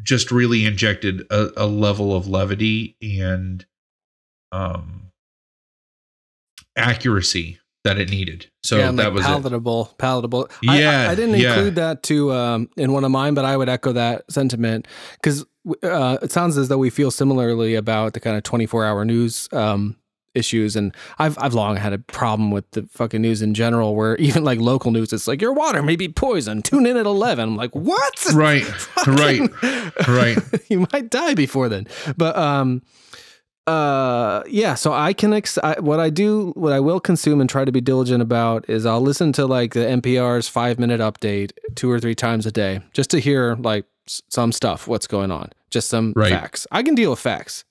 just really injected a level of levity and accuracy that it needed. So yeah, that was palatable. Yeah, I didn't include that in one of mine, but I would echo that sentiment, because it sounds as though we feel similarly about the kind of 24-hour news issues. And I've long had a problem with the fucking news in general, where even like local news, it's like, your water may be poisoned, tune in at 11. I'm like, what? Right. You might die before then. But so I can what I will consume and try to be diligent about is I'll listen to like the NPR's 5-minute update 2 or 3 times a day, just to hear like some stuff, what's going on, just some facts. I can deal with facts.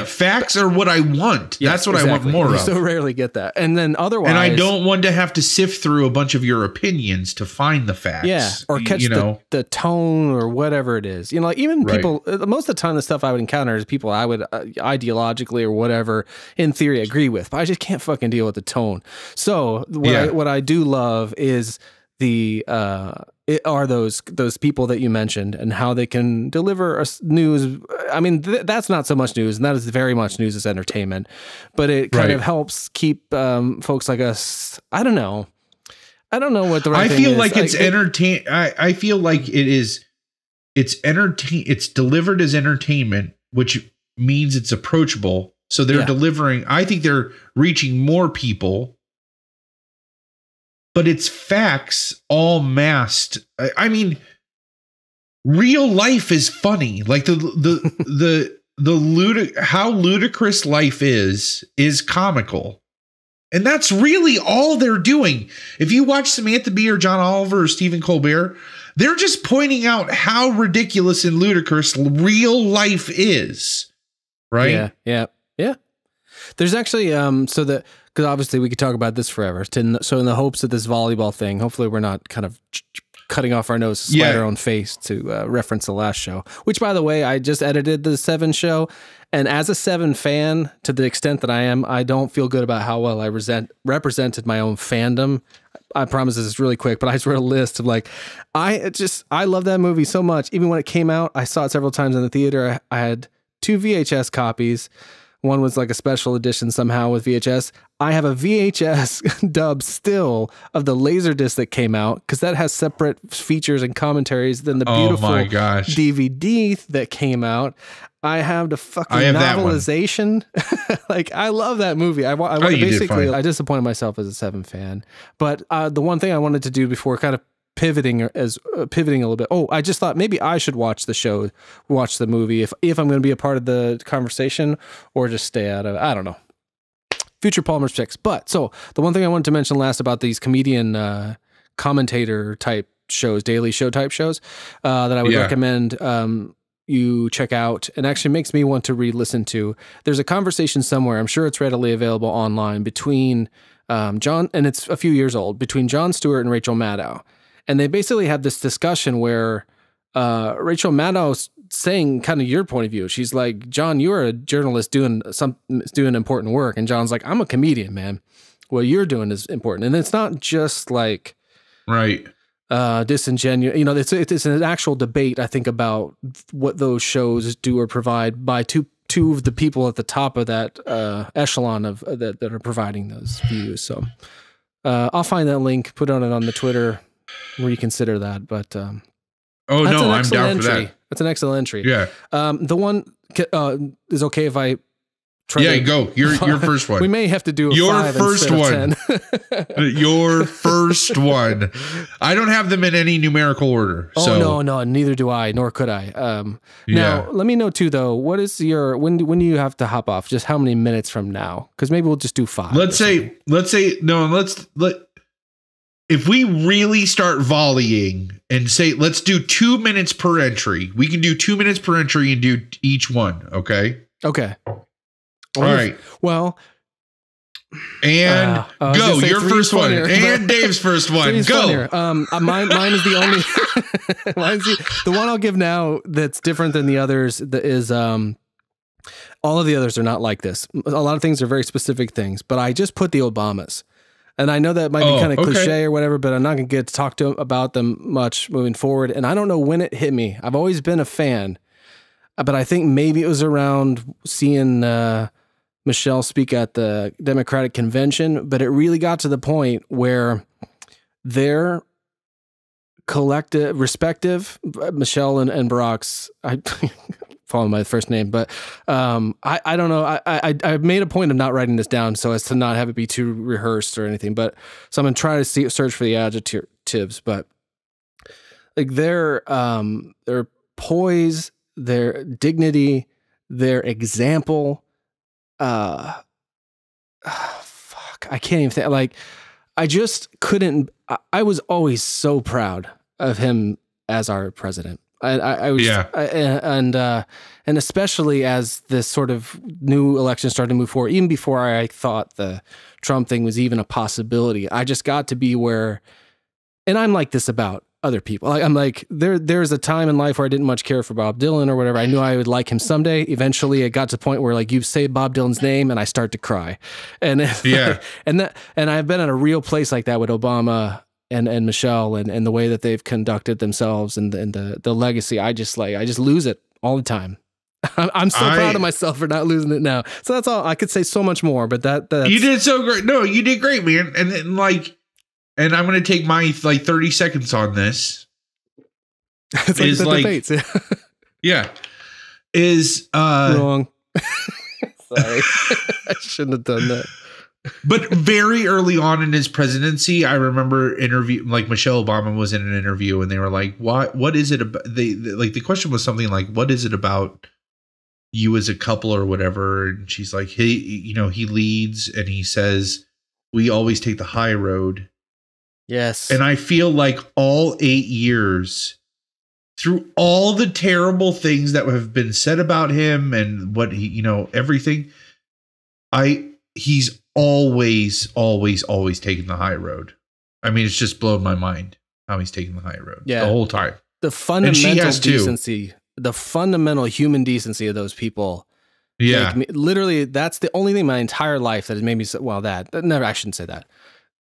Facts are what I want. That's what I want more of. You so rarely get that. And then otherwise, and I don't want to have to sift through a bunch of your opinions to find the facts. Yeah, or catch the tone or whatever it is. Like even people, most of the time the stuff I would encounter is people I would ideologically or whatever in theory agree with, but I just can't fucking deal with the tone. So what I do love is those people that you mentioned and how they can deliver news. I mean, that's not so much news, and that is very much news as entertainment, but it kind of helps keep folks like us. I don't know what the right thing is. I feel like it's entertain. I feel like it is. It's entertain. It's delivered as entertainment, which means it's approachable. So they're delivering. I think they're reaching more people. But it's facts all masked. I mean, real life is funny. Like how ludicrous life is comical. And that's really all they're doing. If you watch Samantha Bee or John Oliver or Stephen Colbert, they're just pointing out how ridiculous and ludicrous real life is. Right? Yeah. There's actually, because obviously we could talk about this forever. So in the hopes of this volleyball thing, hopefully we're not kind of cutting off our nose to spite our own face to reference the last show, which, by the way, I just edited the 7 show. And as a 7 fan, to the extent that I am, I don't feel good about how well I represented my own fandom. I promise this is really quick, but I just wrote a list of like, I love that movie so much. Even when it came out, I saw it several times in the theater. I had 2 VHS copies. One was like a special edition somehow with VHS. I have a VHS dub still of the Laserdisc that came out because that has separate features and commentaries than the beautiful DVD that came out. I have the fucking novelization. Like, I love that movie. I disappointed myself as a Seven fan. But the one thing I wanted to do before kind of pivoting a little bit. Oh, I just thought maybe I should watch the movie if I'm going to be a part of the conversation, or just stay out of it. I don't know. Future Palmer's picks. But so the one thing I wanted to mention last about these comedian commentator type shows, daily show type shows, that I would recommend you check out, and actually makes me want to re-listen to. There's a conversation somewhere, I'm sure it's readily available online, between John, and it's a few years old, between Jon Stewart and Rachel Maddow. And they basically have this discussion where Rachel Maddow's saying kind of your point of view. She's like, John, you're a journalist doing important work. And John's like, I'm a comedian, man. What you're doing is important. And it's not just like disingenuous. You know, it's an actual debate, I think, about what those shows do or provide by two of the people at the top of that echelon of that are providing those views. So I'll find that link, put on it on the Twitter, reconsider that. But I'm down for that. That's an excellent entry. Yeah. The one is okay if I try. Yeah, go. Your first one. We may have to do your first one. Your first one. I don't have them in any numerical order. Oh, so. No, neither do I, nor could I. Now, let me know too, though. What is your when do you have to hop off? Just how many minutes from now? Because maybe we'll just do 5. If we really start volleying and say, let's do 2 minutes per entry, we can do 2 minutes per entry and do each one. Okay. Okay. All right. Well, and go your first one, and Dave's first one. Go. Mine is the only. The one I'll give now that's different than the others. That is, all of the others are not like this. A lot of things are very specific things, but I just put the Obamas. And I know that might be kind of cliche or whatever, but I'm not going to get to talk to them about them much moving forward. And I don't know when it hit me. I've always been a fan, but I think maybe it was around seeing Michelle speak at the Democratic convention. But it really got to the point where their collective, respective, Michelle and Barack's, I follow my first name, but I don't know. I made a point of not writing this down so as to not have it be too rehearsed or anything. But so I'm gonna try to search for the adjectives. But like their poise, their dignity, their example. Fuck, I can't even think. Like, I just couldn't. I was always so proud of him as our president. I was, and especially as this sort of new election started to move forward, even before I thought the Trump thing was even a possibility, I just got to be where, and I'm like this about other people. I'm like, there's a time in life where I didn't much care for Bob Dylan or whatever. I knew I would like him someday. Eventually it got to the point where like you say Bob Dylan's name and I start to cry. And and I've been at a real place like that with Obama and Michelle and the way that they've conducted themselves and the legacy. I just lose it all the time. I'm so proud of myself for not losing it now. So that's all. I could say so much more, but that's... You did so great. No, you did great, man. And like, and I'm going to take my like 30 seconds on this. It's like the debates. Yeah. Is wrong. Sorry. I shouldn't have done that. But very early on in his presidency, I remember like Michelle Obama was in an interview and they were like, what is it about? Like the question was something like, what is it about you as a couple or whatever? And she's like, he leads and he says, we always take the high road. Yes. And I feel like all 8 years, through all the terrible things that have been said about him and what he, everything, he's always taken the high road. I mean, it's just blown my mind how he's taking the high road the whole time. The fundamental decency, the fundamental human decency of those people. Yeah. Literally, that's the only thing in my entire life that has made me I shouldn't say that.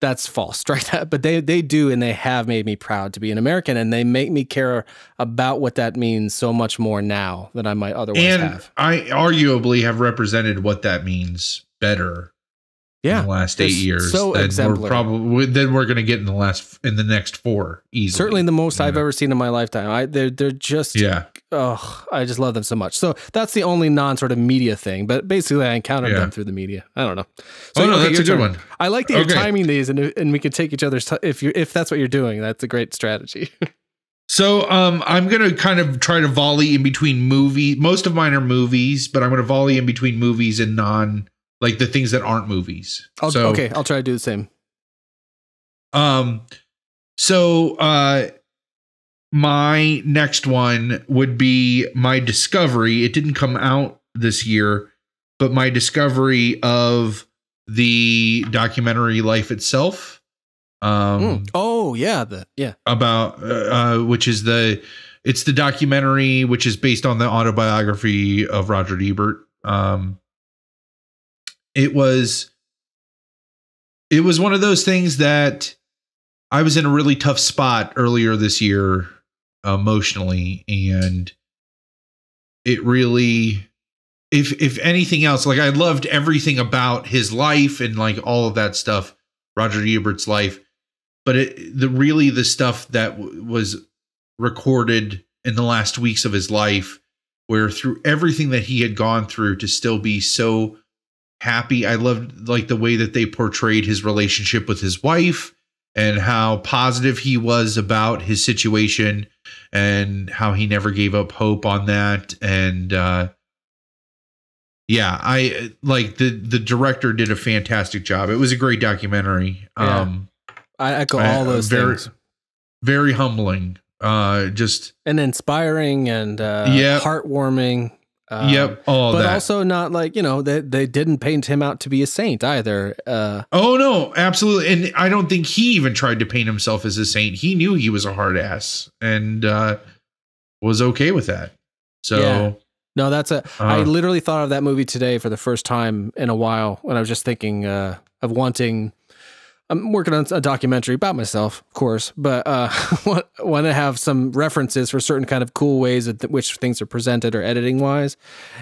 That's false. Strike that. But they do, and they have made me proud to be an American, and they make me care about what that means so much more now than I might otherwise have. I arguably have represented what that means better in the last 8 years. So exemplary. Then we're going to get in the next 4 easily. Certainly the most I've ever seen in my lifetime. They're just, I just love them so much. So that's the only non sort of media thing, but basically I encountered them through the media. I don't know. So, that's a good one. I like that you're timing these, and we can take each other's if that's what you're doing. That's a great strategy. So I'm going to kind of try to volley in between movies. Most of mine are movies, but I'm going to volley in between movies and like the things that aren't movies. I'll try to do the same. So my next one would be my discovery. It didn't come out this year, but my discovery of the documentary Life Itself. About which is it's the documentary which is based on the autobiography of Roger Ebert. It was one of those things that I was in a really tough spot earlier this year emotionally, and it really, if anything else, like I loved everything about his life and like all of that stuff, Roger Ebert's life, but the stuff that was recorded in the last weeks of his life, where through everything that he had gone through to still be so happy. I loved like the way that they portrayed his relationship with his wife and how positive he was about his situation and how he never gave up hope on that. And I like the director did a fantastic job. It was a great documentary. I echo all those things. Very humbling, just and inspiring and heartwarming. Also not like, they didn't paint him out to be a saint either. Oh no, absolutely. And I don't think he even tried to paint himself as a saint. He knew he was a hard ass and was okay with that. So no, I literally thought of that movie today for the first time in a while when I was just thinking of wanting. I'm working on a documentary about myself, of course, but want to have some references for certain kind of cool ways at which things are presented or editing wise.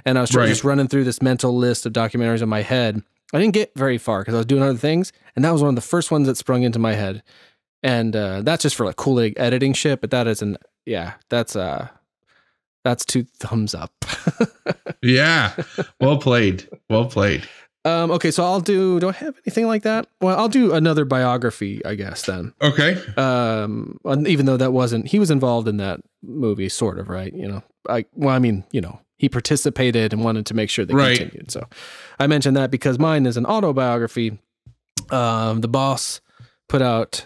And I was just running through this mental list of documentaries in my head. I didn't get very far because I was doing other things, and that was one of the first ones that sprung into my head. And that's just for like cool editing shit, but that isn't. Yeah, that's 2 thumbs up. Yeah, well played. Well played. Okay, so do I have anything like that? Well, I'll do another biography, I guess, then. Okay. Even though he was involved in that movie, sort of, right? He participated and wanted to make sure they continued. So I mentioned that because mine is an autobiography. The boss put out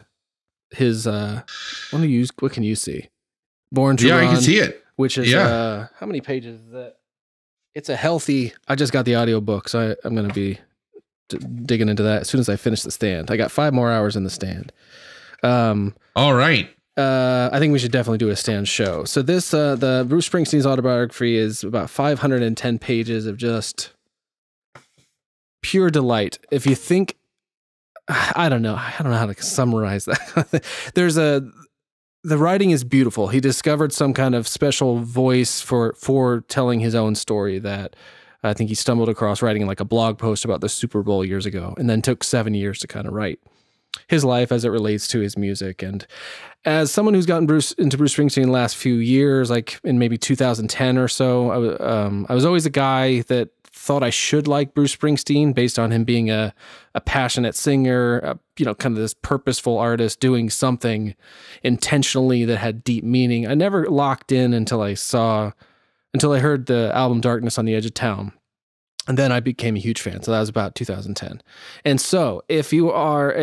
his, what can you see? Born to Run. Yeah, I can see it. Which is, how many pages is that? It's a healthy. I just got the audiobook, so I'm going to be digging into that as soon as I finish the stand. I got 5 more hours in the stand. All right. I think we should definitely do a stand show. So this, the Bruce Springsteen's autobiography is about 510 pages of just pure delight. If you think, I don't know how to summarize that. The writing is beautiful. He discovered some kind of special voice for telling his own story that I think he stumbled across writing like a blog post about the Super Bowl years ago, and then took 7 years to kind of write his life as it relates to his music. And as someone who's gotten into Bruce Springsteen in the last few years, like in maybe 2010 or so, I was always a guy that thought I should like Bruce Springsteen based on him being a passionate singer, kind of this purposeful artist doing something intentionally that had deep meaning. I never locked in until I heard the album Darkness on the Edge of Town. And then I became a huge fan. So that was about 2010. And so if you are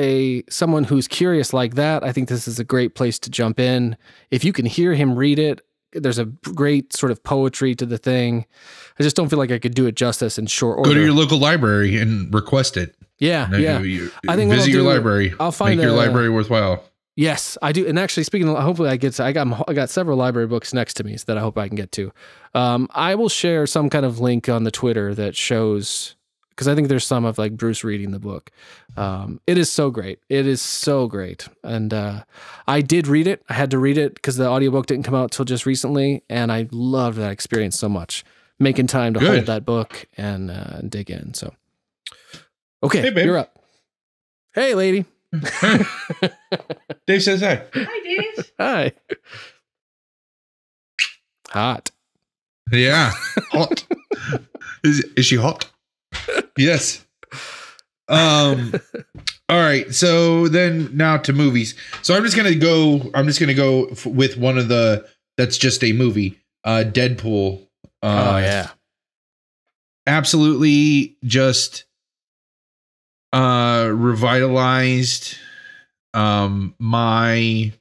someone who's curious like that, I think this is a great place to jump in. If you can hear him read it, there's a great sort of poetry to the thing. I just don't feel like I could do it justice in short order. Go to your local libray and request it. Yeah. I think visit your library. I'll find your library worthwhile. Yes, I do. And actually, speaking of, hopefully I got several library books next to me so that I hope I can get to. I will share some kind of link on the Twitter that shows because I think there's some of like Bruce reading the book. It is so great. It is so great. And I did read it. I had to read it because the audiobook didn't come out till just recently. And I loved that experience so much. Making time to hold that book and dig in. So, okay, hey, you're up. Hey, lady. Dave says hi. Hi, Dave. Hi. Hot. Yeah. Hot. Is she hot? Yes. All right. So then now to movies. So I'm just gonna go with one of the that's just a movie. Deadpool. Oh yeah. Absolutely just revitalized my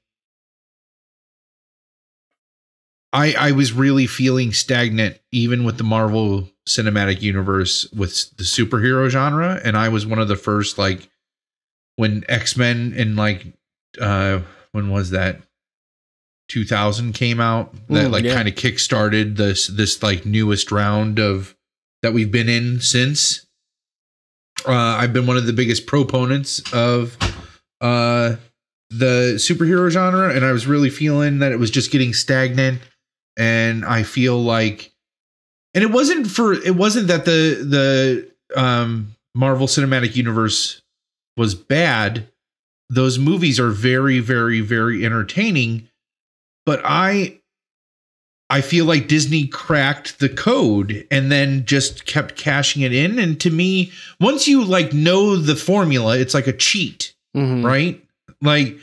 I was really feeling stagnant even with the Marvel Cinematic Universe with the superhero genre, and I was one of the first, like, when X-Men and like when was that, 2000 came out, that kind of kickstarted this like newest round of that we've been in since. I've been one of the biggest proponents of the superhero genre, and I was really feeling that it was just getting stagnant. And I feel like, and it wasn't that the Marvel Cinematic Universe was bad. Those movies are very, very, very entertaining. But I feel like Disney cracked the code and then just kept cashing it in. And to me, once you like know the formula, it's like a cheat, right? Like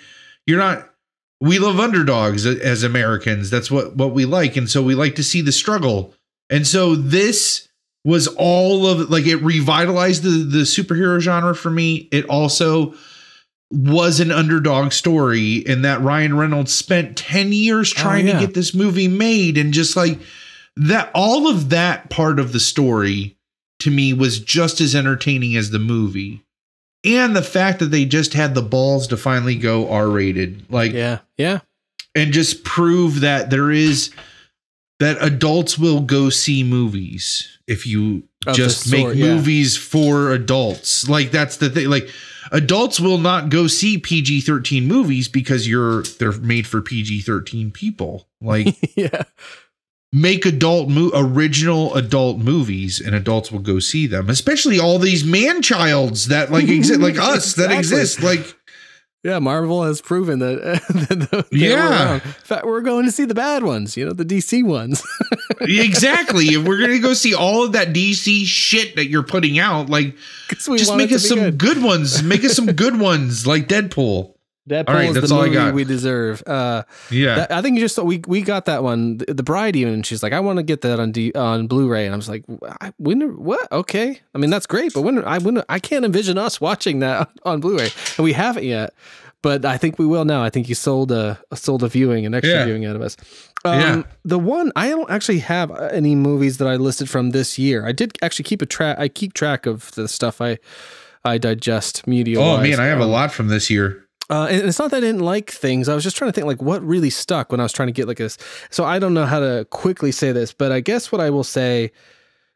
we love underdogs as Americans. That's what we like. And so we like to see the struggle. And so this was all of, like, it revitalized the superhero genre for me. It also was an underdog story, in that Ryan Reynolds spent 10 years trying to get this movie made. And just like that, all of that part of the story to me was just as entertaining as the movie. And the fact that they just had the balls to finally go R-rated, like, and just prove that that adults will go see movies if you just make movies for adults. Like, that's the thing. Like, adults will not go see PG-13 movies because they're made for PG-13 people. Like, make original adult movies, and adults will go see them. Especially all these man-childs that like exist, like us, that exist. Like, yeah, Marvel has proven that. In fact, we're going to see the bad ones, the DC ones. Exactly. If we're going to go see all of that DC shit that you're putting out, like, just make us some good ones. Make us some good ones, like Deadpool. Deadpool is the movie we deserve. I think we got that one. The bride even, she's like, I want to get that on Blu-ray, and I was like, what? Okay, I mean, that's great, but I can't envision us watching that on Blu-ray, and we haven't yet. But I think we will now. I think you sold an extra viewing out of us. The one, I don't actually have any movies that I listed from this year. I did actually keep track of the stuff I digest media-wise. Oh man, I have a lot from this year. And it's not that I didn't like things. I was just trying to think, like, what really stuck when I was trying to get like this. So I don't know how to quickly say this, but I guess what I will say,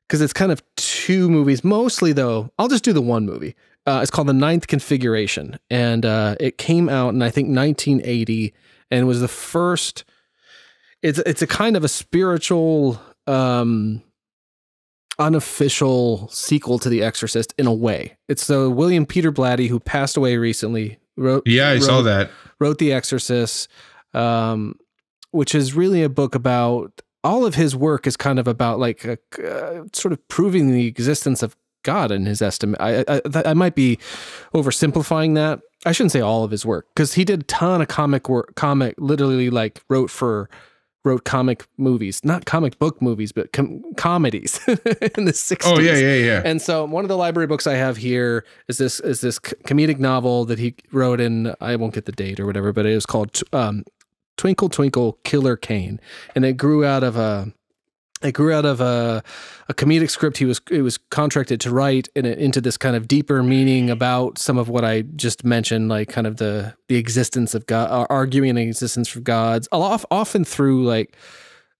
because it's kind of two movies, mostly though, I'll just do the one movie. It's called The Ninth Configuration. And it came out in, I think, 1980, and it was the first, it's a kind of a spiritual, unofficial sequel to The Exorcist in a way. It's the William Peter Blatty, who passed away recently, I saw that. Wrote The Exorcist, which is really a book about, all of his work is kind of about like sort of proving the existence of God in his estimate. I might be oversimplifying that. I shouldn't say all of his work, because he did a ton of literally like wrote comic movies, not comic book movies, but comedies in the 60s. Oh yeah. And so one of the library books I have here is this comedic novel that he wrote in, I won't get the date or whatever, but it was called Twinkle Twinkle Killer Kane, and it grew out of a comedic script he was contracted to write into this kind of deeper meaning about some of what I just mentioned, like kind of the existence of God, arguing the existence for gods, often through like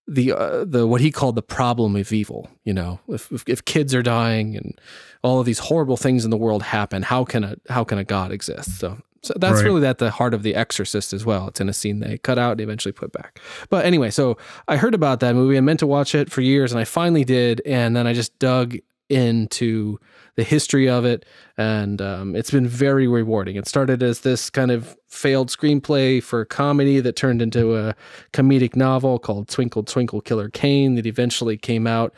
the what he called the problem of evil. You know, if kids are dying and all of these horrible things in the world happen, how can a God exist? So that's really at the heart of The Exorcist as well. It's in a scene they cut out and eventually put back. But anyway, so I heard about that movie. I meant to watch it for years, and I finally did. And then I just dug into the history of it, and it's been very rewarding. It started as this kind of failed screenplay for a comedy that turned into a comedic novel called Twinkle Twinkle Killer Kane that eventually came out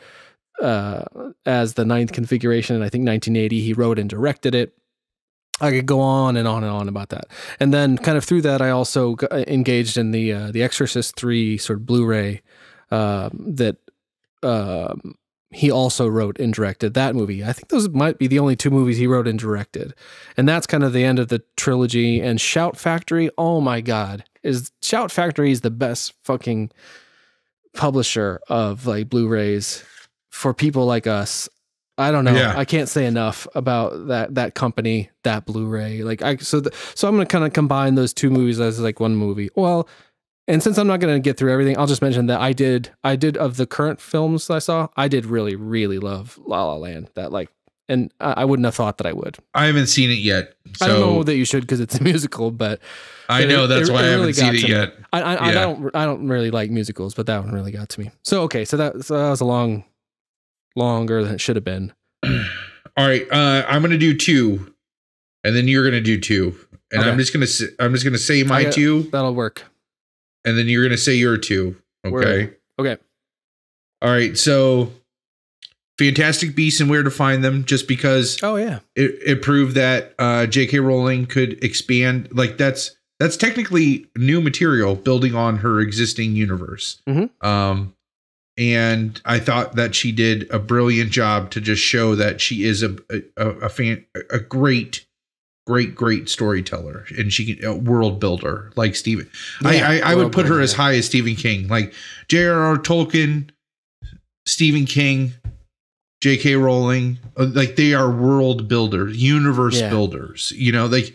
as The Ninth Configuration in, I think, 1980. He wrote and directed it. I could go on and on and on about that. And then kind of through that, I also engaged in the Exorcist 3 sort of Blu-ray that he also wrote and directed that movie. I think those might be the only 2 movies he wrote and directed. And that's kind of the end of the trilogy. And Shout Factory, oh my God, Shout Factory is the best fucking publisher of like Blu-rays for people like us. I don't know. Yeah. I can't say enough about that company, that Blu-ray. Like so I'm going to kind of combine those 2 movies as like one movie. Well, and since I'm not going to get through everything, I'll just mention that I did of the current films I saw, I did really, really love La La Land. That like, and I wouldn't have thought that I would. I haven't seen it yet. So. I don't know that you should because it's a musical, but I know that's why I haven't seen it yet. I don't really like musicals, but that one really got to me. So okay, so that was a longer than it should have been. All right, I'm going to do 2, and then you're going to do 2, and okay. I'm just going to say my 2. That'll work. And then you're going to say your 2. Okay. Word. Okay. All right. So Fantastic Beasts and Where to Find Them, just because it proved that J.K. Rowling could expand. Like that's technically new material building on her existing universe. Mm-hmm. And I thought that she did a brilliant job to just show that she is a great storyteller, and she can a world builder like Stephen. Yeah, I would put her as high as Stephen King, like J.R.R. Tolkien, Stephen King, J.K. Rowling. Like they are world builders, universe builders. You know, like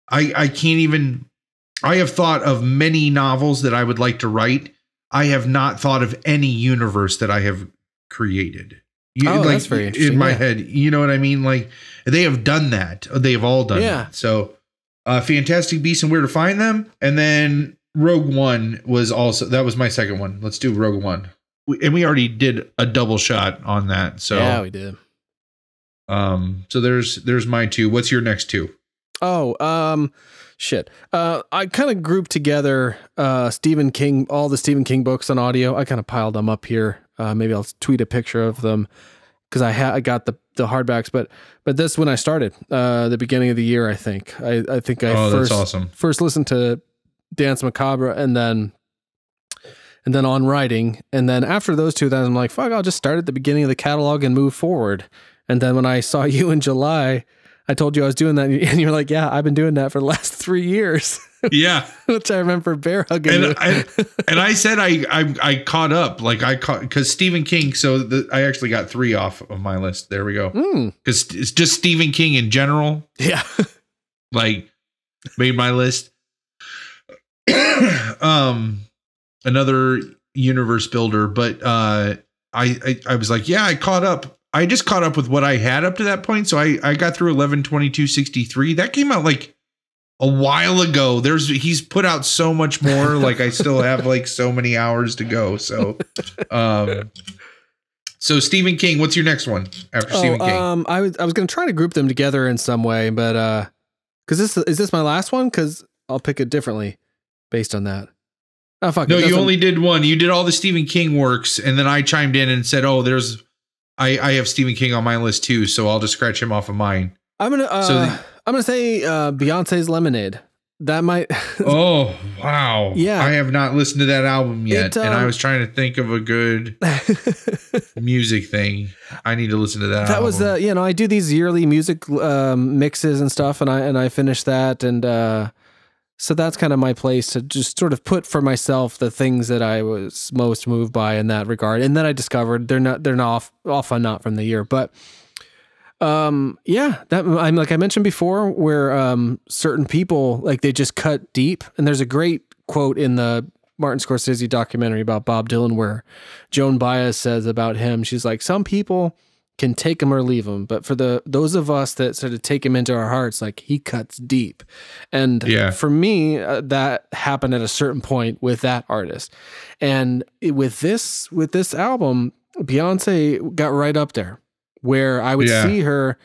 I can't even. I have thought of many novels that I would like to write. I have not thought of any universe that I have created. That's very interesting. In my head, you know what I mean? Like they have done that. They have all done that. So Fantastic Beasts and Where to Find Them. And then Rogue One was that was my second one. Let's do Rogue One. And we already did a double shot on that. So yeah, we did. So there's my 2. What's your next 2? Shit. I kind of grouped together Stephen King, all the Stephen King books on audio. I kind of piled them up here. Maybe I'll tweet a picture of them because I got the hardbacks, but this when I started the beginning of the year. I think I that's awesome. First listened to Dance Macabre and then On Writing, and then after those 2, then I'm like, fuck, I'll just start at the beginning of the catalog and move forward. And then when I saw you in July, I told you I was doing that, and you're like, yeah, I've been doing that for the last 3 years. Yeah. Which I remember bear hugging you. And I said I caught up, like because Stephen King, so I actually got 3 off of my list. There we go. Because it's just Stephen King in general. Yeah. Like made my list. Another universe builder, but I was like, yeah, I caught up. I just caught up with what I had up to that point. So I got through 11/22/63. That came out like a while ago. He's put out so much more. Like I still have like so many hours to go. So, so Stephen King, what's your next one after Stephen King? I was going to try to group them together in some way, but because is this my last one? Because I'll pick it differently based on that. Oh, fuck. No, you only did one. You did all the Stephen King works, and then I chimed in and said, "Oh, I have Stephen King on my list too, so I'll just scratch him off of mine." I'm gonna say Beyonce's Lemonade. That might. Oh wow! Yeah, I have not listened to that album yet, and I was trying to think of a good music thing. I need to listen to that. That album. Was I do these yearly music mixes and stuff, and I finished that, and so that's kind of my place to just sort of put for myself the things that I was most moved by in that regard, and then I discovered they're not often not from the year, but. That I'm like I mentioned before, where certain people like they just cut deep, and there's a great quote in the Martin Scorsese documentary about Bob Dylan where Joan Baez says about him, she's like, some people can take him or leave him, but for those of us that sort of take him into our hearts, like he cuts deep. And for me, that happened at a certain point with that artist. And with this album, Beyonce got right up there where I would see her.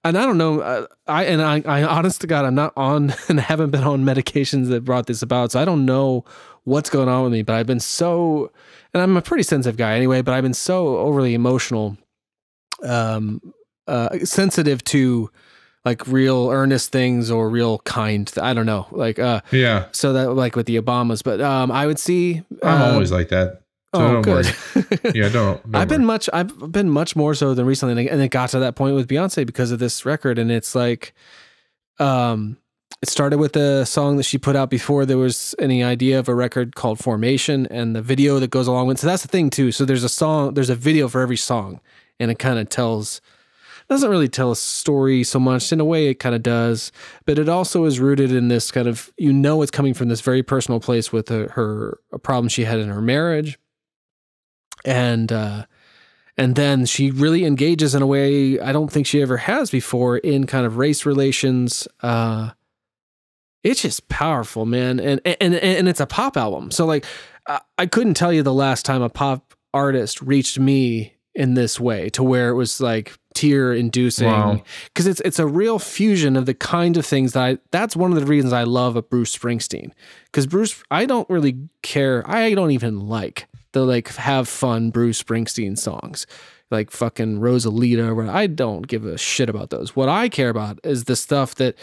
And I don't know, I honest to God, I'm not on and haven't been on medications that brought this about. So I don't know what's going on with me, but I've been so, and I'm a pretty sensitive guy anyway, but I've been so overly emotional, sensitive to like real earnest things or real kind. I don't know. Like, so that like with the Obamas, but, I would see, I'm always like that. So good. Yeah, don't I've been much more so than recently, and it got to that point with Beyonce because of this record, and it's like, it started with a song that she put out before there was any idea of a record called Formation, and the video that goes along with. So that's the thing too. So there's a video for every song, and it kind of doesn't really tell a story so much. In a way, it kind of does, but it also is rooted in this kind of, it's coming from this very personal place with a problem she had in her marriage. And then she really engages in a way I don't think she ever has before in kind of race relations. It's just powerful, man. And it's a pop album. So like, I couldn't tell you the last time a pop artist reached me in this way to where it was like tear inducing. Wow. Cause it's a real fusion of the kind of things that's one of the reasons I love a Bruce Springsteen. Cause Bruce, I don't really care. I don't even like the like have fun Bruce Springsteen songs like fucking Rosalita. Where I don't give a shit about those. What I care about is the stuff that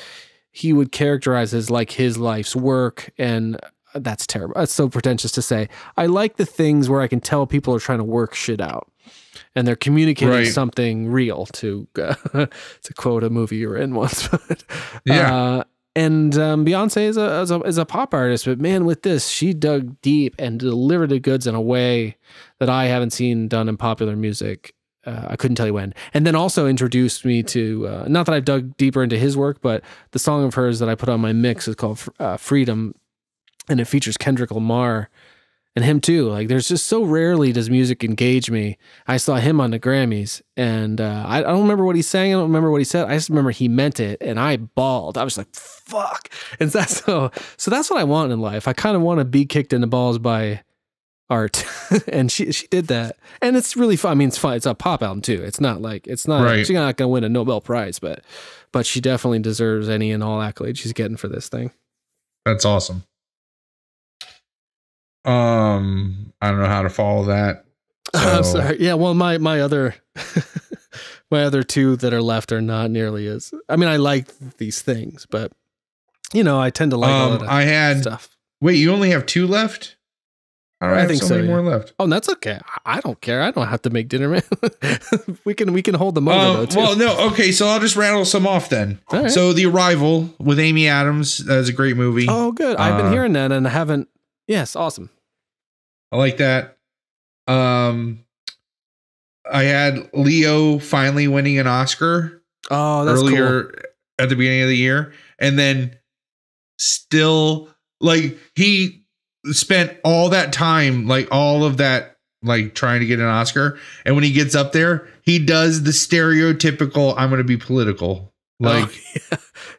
he would characterize as like his life's work. And that's terrible. That's so pretentious to say. I like the things where I can tell people are trying to work shit out and they're communicating something real to quote a movie you were in once. And Beyonce is a pop artist, but man, with this, she dug deep and delivered the goods in a way that I haven't seen done in popular music. I couldn't tell you when. And then also introduced me to, not that I've dug deeper into his work, but the song of hers that I put on my mix is called Freedom, and it features Kendrick Lamar. And him too. Like, there's just so rarely does music engage me. I saw him on the Grammys, and I don't remember what he sang. I don't remember what he said. I just remember he meant it, and I bawled. I was like, "Fuck!" And that's so that's what I want in life. I kind of want to be kicked in the balls by art, and she did that, and it's really fun. I mean, it's fun. It's a pop album too. It's not she's not gonna win a Nobel Prize, but she definitely deserves any and all accolades she's getting for this thing. That's awesome. I don't know how to follow that. So. I'm sorry. Yeah, well, my other my other two that are left are not nearly as. I mean, I like these things, but I tend to like all of that stuff. Wait, you only have two left? I think so many more left. Oh, that's okay. I don't care. I don't have to make dinner, man. we can hold them over though too. Well, no, okay. So I'll just rattle some off then. Right. So The Arrival with Amy Adams. That is a great movie. Oh, good. I've been hearing that and I haven't. Yes, awesome. I like that. I had Leo finally winning an Oscar. Oh, that's earlier cool. At the beginning of the year, and then still like he spent all that time, like all of that, like trying to get an Oscar, and when he gets up there, he does the stereotypical "I'm going to be political." Like,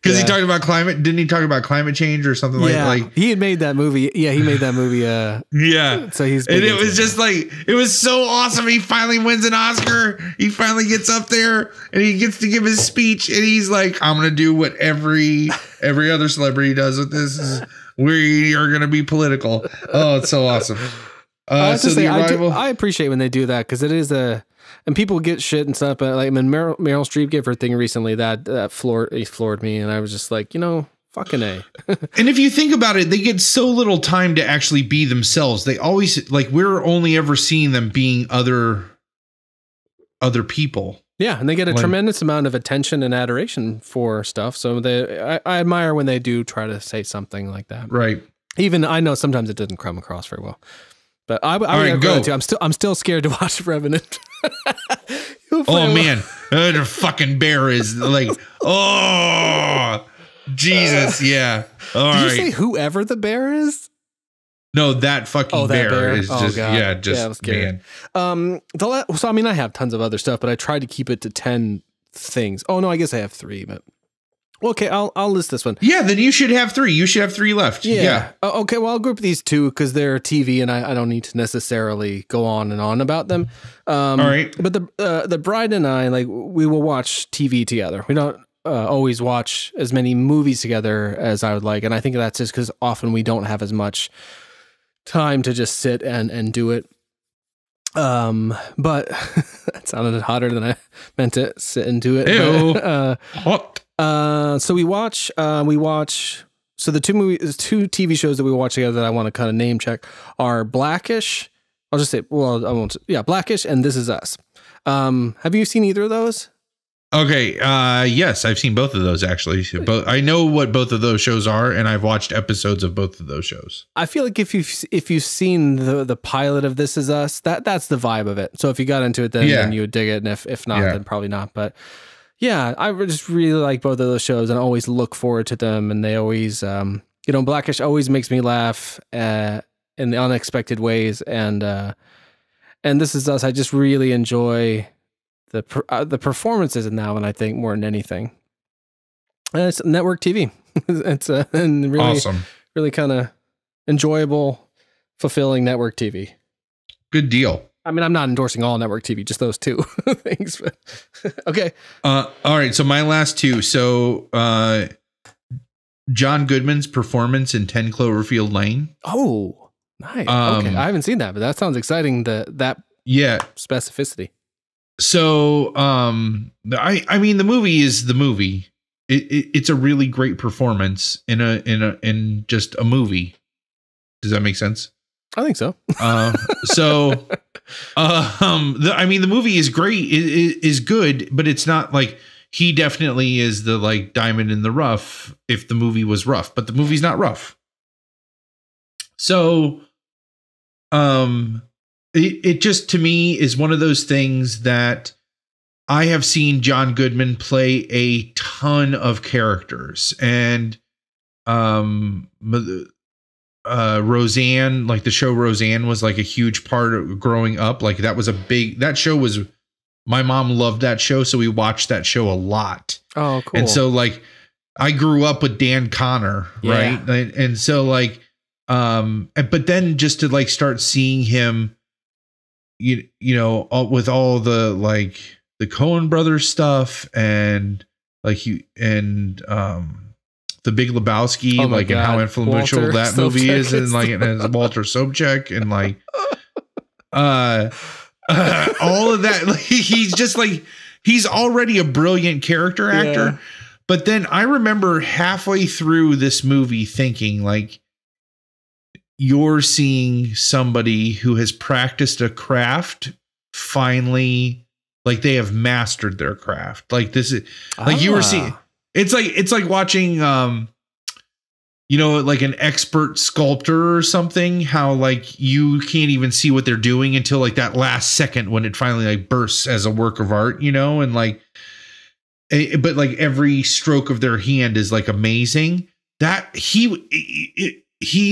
because he talked about climate. Didn't he talk about climate change or something like he had made that movie. Yeah, he made that movie. Yeah. So he's, and it was just like, it was so awesome. He finally wins an Oscar. He finally gets up there and he gets to give his speech. And he's like, I'm going to do what every other celebrity does with this. We are going to be political. Oh, it's so awesome. I appreciate when they do that, because it is and people get shit and stuff, but like when Meryl Streep gave her thing recently, that floored me, and I was just like, fucking A. And if you think about it, they get so little time to actually be themselves. They always, like, we're only ever seeing them being other people. Yeah, and they get a tremendous amount of attention and adoration for stuff. So I admire when they do try to say something like that. Right. Even I know sometimes it doesn't come across very well. But I would go too. I'm still scared to watch Revenant. Oh man, the fucking bear is like, oh Jesus, yeah. Did you say whoever the bear is? No, that fucking bear is just God. It was scary. man. So I mean, I have tons of other stuff, but I tried to keep it to 10 things. Oh no, I guess I have 3, but okay, I'll list this one. Yeah, then you should have 3. You should have 3 left. Yeah. Okay, well, I'll group these 2 because they're TV, and I don't need to necessarily go on and on about them. All right. But the bride and I, like, we will watch TV together. We don't always watch as many movies together as I would like, and I think that's just because often we don't have as much time to just sit and do it. But that sounded hotter than I meant to sit and do it. Ew. Hot. So we watch. So the 2 TV shows that we watch together that I want to kind of name check are Blackish. I'll just say, well, I won't. Yeah, Blackish and This Is Us. Have you seen either of those? Okay. Yes, I've seen both of those actually. But I know what both of those shows are, and I've watched episodes of both of those shows. I feel like if you've seen the pilot of This Is Us, that's the vibe of it. So if you got into it, then you would dig it, and if not, then probably not. But yeah, I just really like both of those shows, and I always look forward to them. And they always, Blackish always makes me laugh in the unexpected ways, and This Is Us, I just really enjoy the performances in that one, I think, more than anything. And it's network TV. It's and really awesome, really kind of enjoyable, fulfilling network TV. Good deal. I mean, I'm not endorsing all network TV, just those 2 things. But okay. All right. So my last 2. So John Goodman's performance in 10 Cloverfield Lane. Oh, nice. Okay, I haven't seen that, but that sounds exciting. That specificity. So, I mean, the movie is the movie. It's a really great performance in just a movie. Does that make sense? I think so. The movie is great. It is good, but it's not like he definitely is the like diamond in the rough. If the movie was rough, but the movie's not rough. So, It just, to me, is one of those things that I have seen John Goodman play a ton of characters, and Roseanne, like the show Roseanne, was like a huge part of growing up. Like that show was, my mom loved that show, so we watched that show a lot. Oh, cool. And so like I grew up with Dan Connor, right? And so like, but then just to like start seeing him, you know, with all the like the Coen Brothers stuff and like the Big Lebowski, like God. And how influential Walter that movie is, and like and Walter Sobchak, and like all of that. Like, he's just like, he's already a brilliant character actor. Yeah. But then I remember halfway through this movie thinking like, you're seeing somebody who has practiced a craft finally, like they have mastered their craft. Like this is like you were seeing. It's like watching, you know, like an expert sculptor or something, how like you can't even see what they're doing until like that last second when it finally like bursts as a work of art, you know, and like, but like every stroke of their hand is like amazing. That he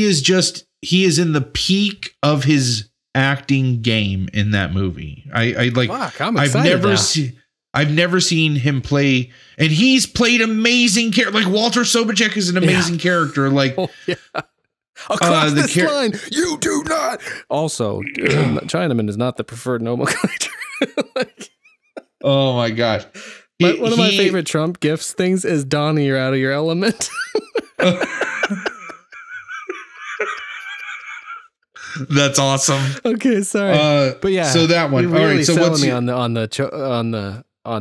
is in the peak of his acting game in that movie. I like, fuck, I'm excited. I've never seen him play, and he's played amazing character. Like Walter Sobchak is an amazing character. Like, across this line, you do not. Also, Chinaman is not the preferred nomenclature. Like, oh my gosh! One of my favorite Trump gifts things is Donnie, you're out of your element. That's awesome. Okay, sorry, but yeah. So that one. Really all right. So what's me on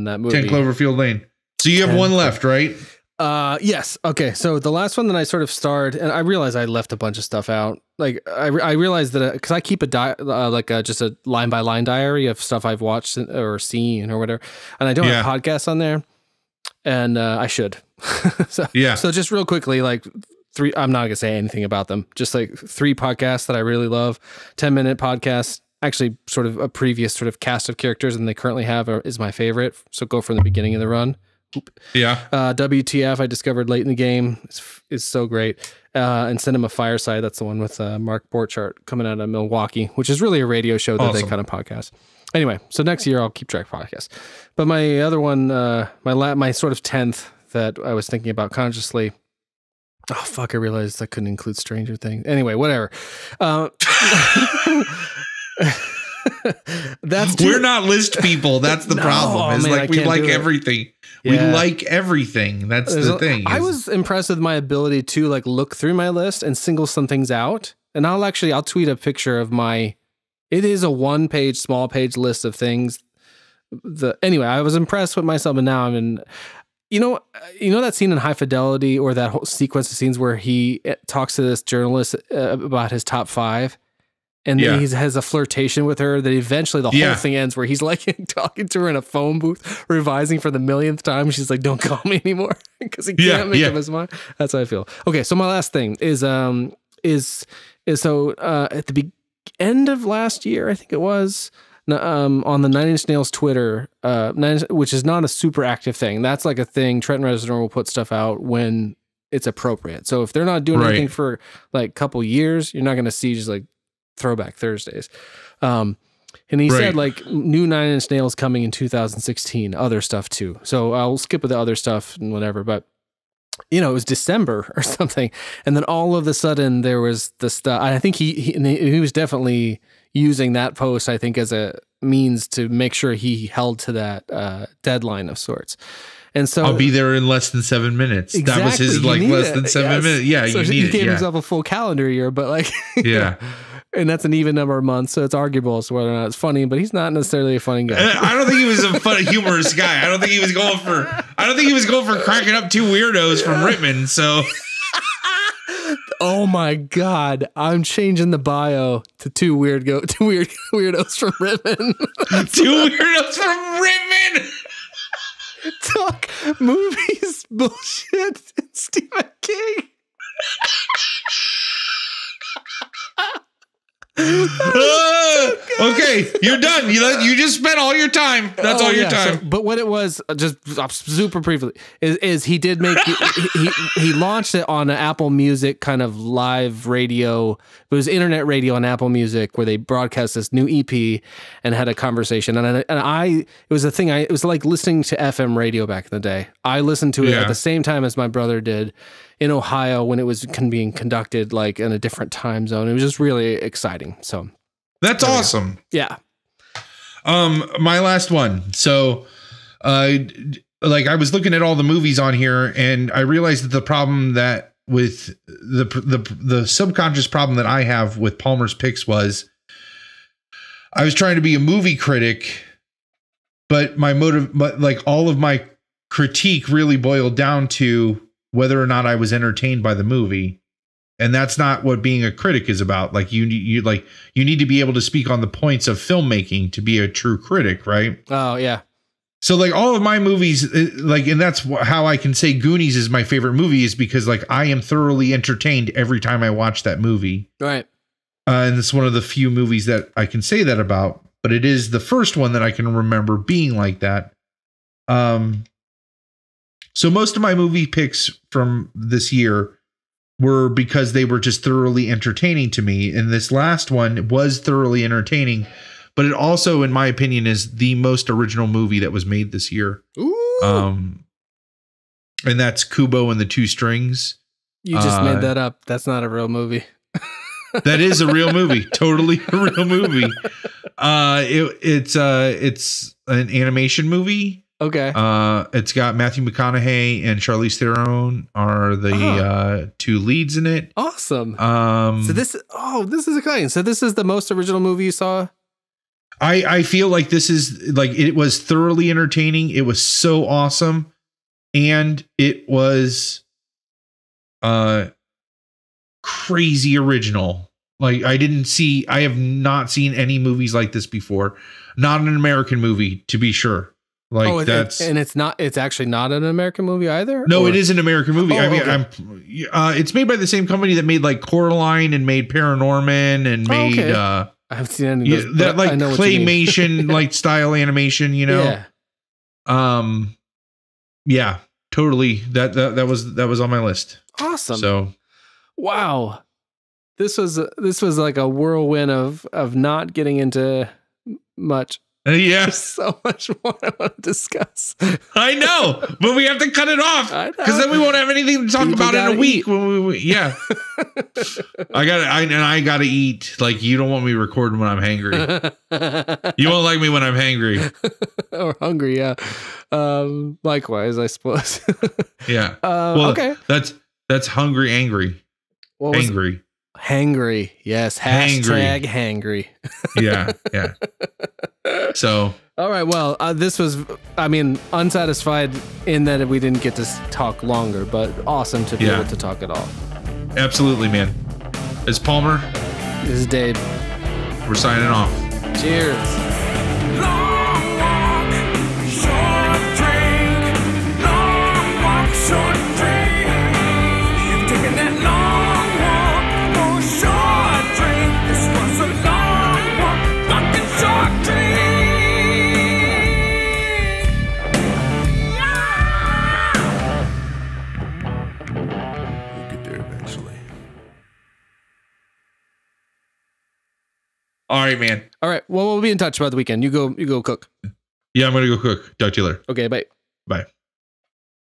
that movie? 10 Cloverfield Lane. So you have one left, right? Yes. Okay. So the last one that I sort of starred, and I realized I left a bunch of stuff out. Like I realized that because I keep just a line by line diary of stuff I've watched or seen or whatever, and I don't have podcasts on there, and I should. So just real quickly, like 3. I'm not gonna say anything about them. Just like 3 podcasts that I really love. 10-minute podcasts. Actually, sort of a previous sort of cast of characters, and they currently have is my favorite. So go from the beginning of the run. WTF I discovered late in the game is so great. And Cinema Fireside, that's the one with Mark Borchardt coming out of Milwaukee, which is really a radio show that they kind of podcast. Anyway, so next year I'll keep track of podcasts. But my other one, my sort of 10th that I was thinking about consciously. Oh, fuck, I realized I couldn't include Stranger Things. Anyway, whatever. We're not list people. That's the problem. It's like we like everything. Yeah. We like everything. That's the thing. I was impressed with my ability to like look through my list and single some things out. And I'll tweet a picture of it is a 1-page, small page list of things. Anyway, I was impressed with myself, and now I'm in. You know that scene in High Fidelity, or that whole sequence of scenes where he talks to this journalist about his top 5, and then he has a flirtation with her. That eventually the whole thing ends where he's like talking to her in a phone booth, revising for the millionth time. She's like, "Don't call me anymore," because he can't make up his mind. That's how I feel. Okay, so my last thing is at the end of last year, I think it was. On the 9 Inch Nails Twitter, which is not a super active thing. That's like a thing. Trent Reznor will put stuff out when it's appropriate. So if they're not doing anything for like a couple years, you're not going to see just like Throwback Thursdays. And he said like new 9 Inch Nails coming in 2016, other stuff too. So I'll skip with the other stuff and whatever, but it was December or something. And then all of a sudden there was the stuff. I think he was definitely using that post, I think, as a means to make sure he held to that deadline of sorts. And so I'll be there in less than 7 minutes. Exactly, that was his less than 7 minutes. Yeah, so he gave himself a full calendar year, but like, and that's an even number of months, so it's arguable as to whether or not it's funny. But he's not necessarily a funny guy. I don't think he was a funny, humorous guy. I don't think he was going for cracking up 2 weirdos from Rittman. So. Oh my God! I'm changing the bio to 2 weirdos from Rittman. 2 weirdos from Rittman. Talk movies, bullshit, and Stephen King. Okay, you're done. You just spent all your time. That's all your time. So, but what it was, just super briefly, is he did make he launched it on an Apple Music kind of live radio. It was internet radio on Apple Music where they broadcast this new EP and had a conversation. It was a thing. It was like listening to FM radio back in the day. I listened to it at the same time as my brother did in Ohio when it was being conducted like in a different time zone. It was just really exciting. So that's awesome. Yeah. My last one. So, like I was looking at all the movies on here and I realized that the problem that with the subconscious problem that I have with Palmer's picks was I was trying to be a movie critic, but my motive, like all of my critique really boiled down to whether or not I was entertained by the movie. And that's not what being a critic is about. Like you need to be able to speak on the points of filmmaking to be a true critic, right? Oh yeah. So like all of my movies, like, and that's how I can say Goonies is my favorite movie is because like I am thoroughly entertained every time I watch that movie. Right. And it's one of the few movies that I can say that about, but it is the first one that I can remember being like that. So most of my movie picks from this year were because they were just thoroughly entertaining to me. And this last one was thoroughly entertaining, but it also, in my opinion, is the most original movie that was made this year. Ooh. And that's Kubo and the Two Strings. You just made that up. That's not a real movie. That is a real movie. Totally a real movie. It's an animation movie. Okay. It's got Matthew McConaughey and Charlize Theron are the 2 leads in it. Awesome. So this is exciting. So this is the most original movie you saw? I feel like this is like, it was thoroughly entertaining. It was so awesome. And it was crazy original. Like I have not seen any movies like this before. Not an American movie, to be sure. Like it's actually not an American movie either. No, it is an American movie. It's made by the same company that made like Coraline and made Paranorman and made I haven't seen any of those, that like claymation like style animation, you know. Yeah. yeah, totally. That was on my list. Awesome. So, wow, this was like a whirlwind of not getting into much. Yeah, so much more I want to discuss. I know, but we have to cut it off because then we won't have anything to talk about in a week. Yeah, I gotta eat. Like, you don't want me recording when I'm hangry. You won't like me when I'm hangry or hungry. Yeah, likewise, I suppose. Yeah. Well, okay. That's hungry, angry, angry. Hangry, yes. Hashtag hangry. Yeah. So, all right. Well, this was, unsatisfied in that we didn't get to talk longer, but awesome to be able to talk at all. Absolutely, man. It's Palmer. This is Dave. We're signing off. Cheers. All right, man. All right. Well, we'll be in touch about the weekend. You go cook. Yeah, I'm going to go cook. Talk to you later. Okay, bye. Bye.